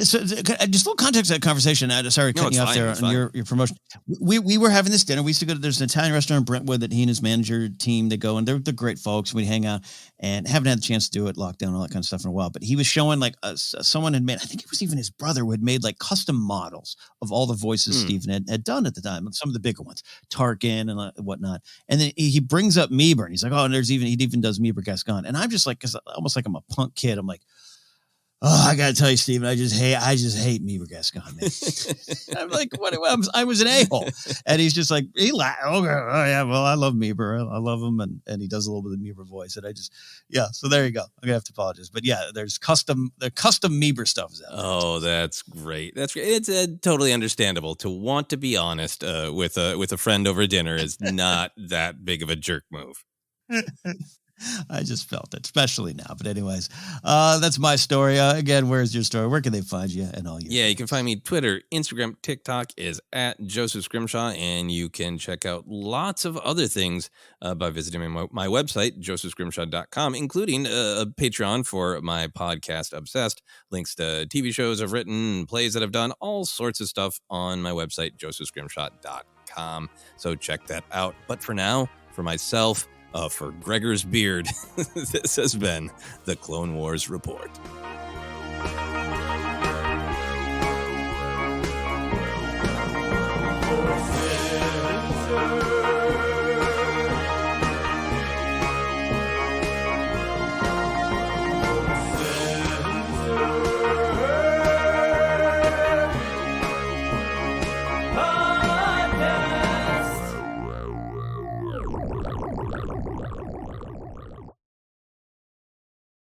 S3: So just a little context of that conversation. Sorry, cutting you off there on your promotion. We were having this dinner. We used to go to, there's an Italian restaurant in Brentwood that he and his manager team, they go, and they're great folks. We'd hang out and haven't had the chance to do it, lockdown, all that kind of stuff in a while. But he was showing someone had made, I think it was even his brother who had made like custom models of all the voices Stephen had done at the time, some of the bigger ones, Tarkin and whatnot. And then he brings up Meeber and he's like, oh, and he even does Meeber Gascon. And I'm just like, cause almost like I'm a punk kid. I'm like, oh, I gotta tell you, Steven, I just hate Meeber Gascon, man. I'm like, what? I was an a-hole, and he's just like, okay, oh yeah, well, I love Meeber, I love him, and he does a little bit of Meeber voice, and so there you go. I'm gonna have to apologize, but yeah, there's custom Meeber stuff.
S2: Oh, that's great. That's great. It's totally understandable. To want to be honest with a friend over dinner is not that big of a jerk move.
S3: I just felt it, especially now. But anyways, that's my story. Again, where's your story? Where can they find you and all your
S2: you can find me Twitter, Instagram, TikTok is at Joseph Scrimshaw, and you can check out lots of other things by visiting my website, josephscrimshaw.com, including a Patreon for my podcast, Obsessed, links to TV shows I've written, plays that I've done, all sorts of stuff on my website, josephscrimshaw.com. So check that out. But for now, for myself, for Gregor's beard, this has been the Clone Wars Report.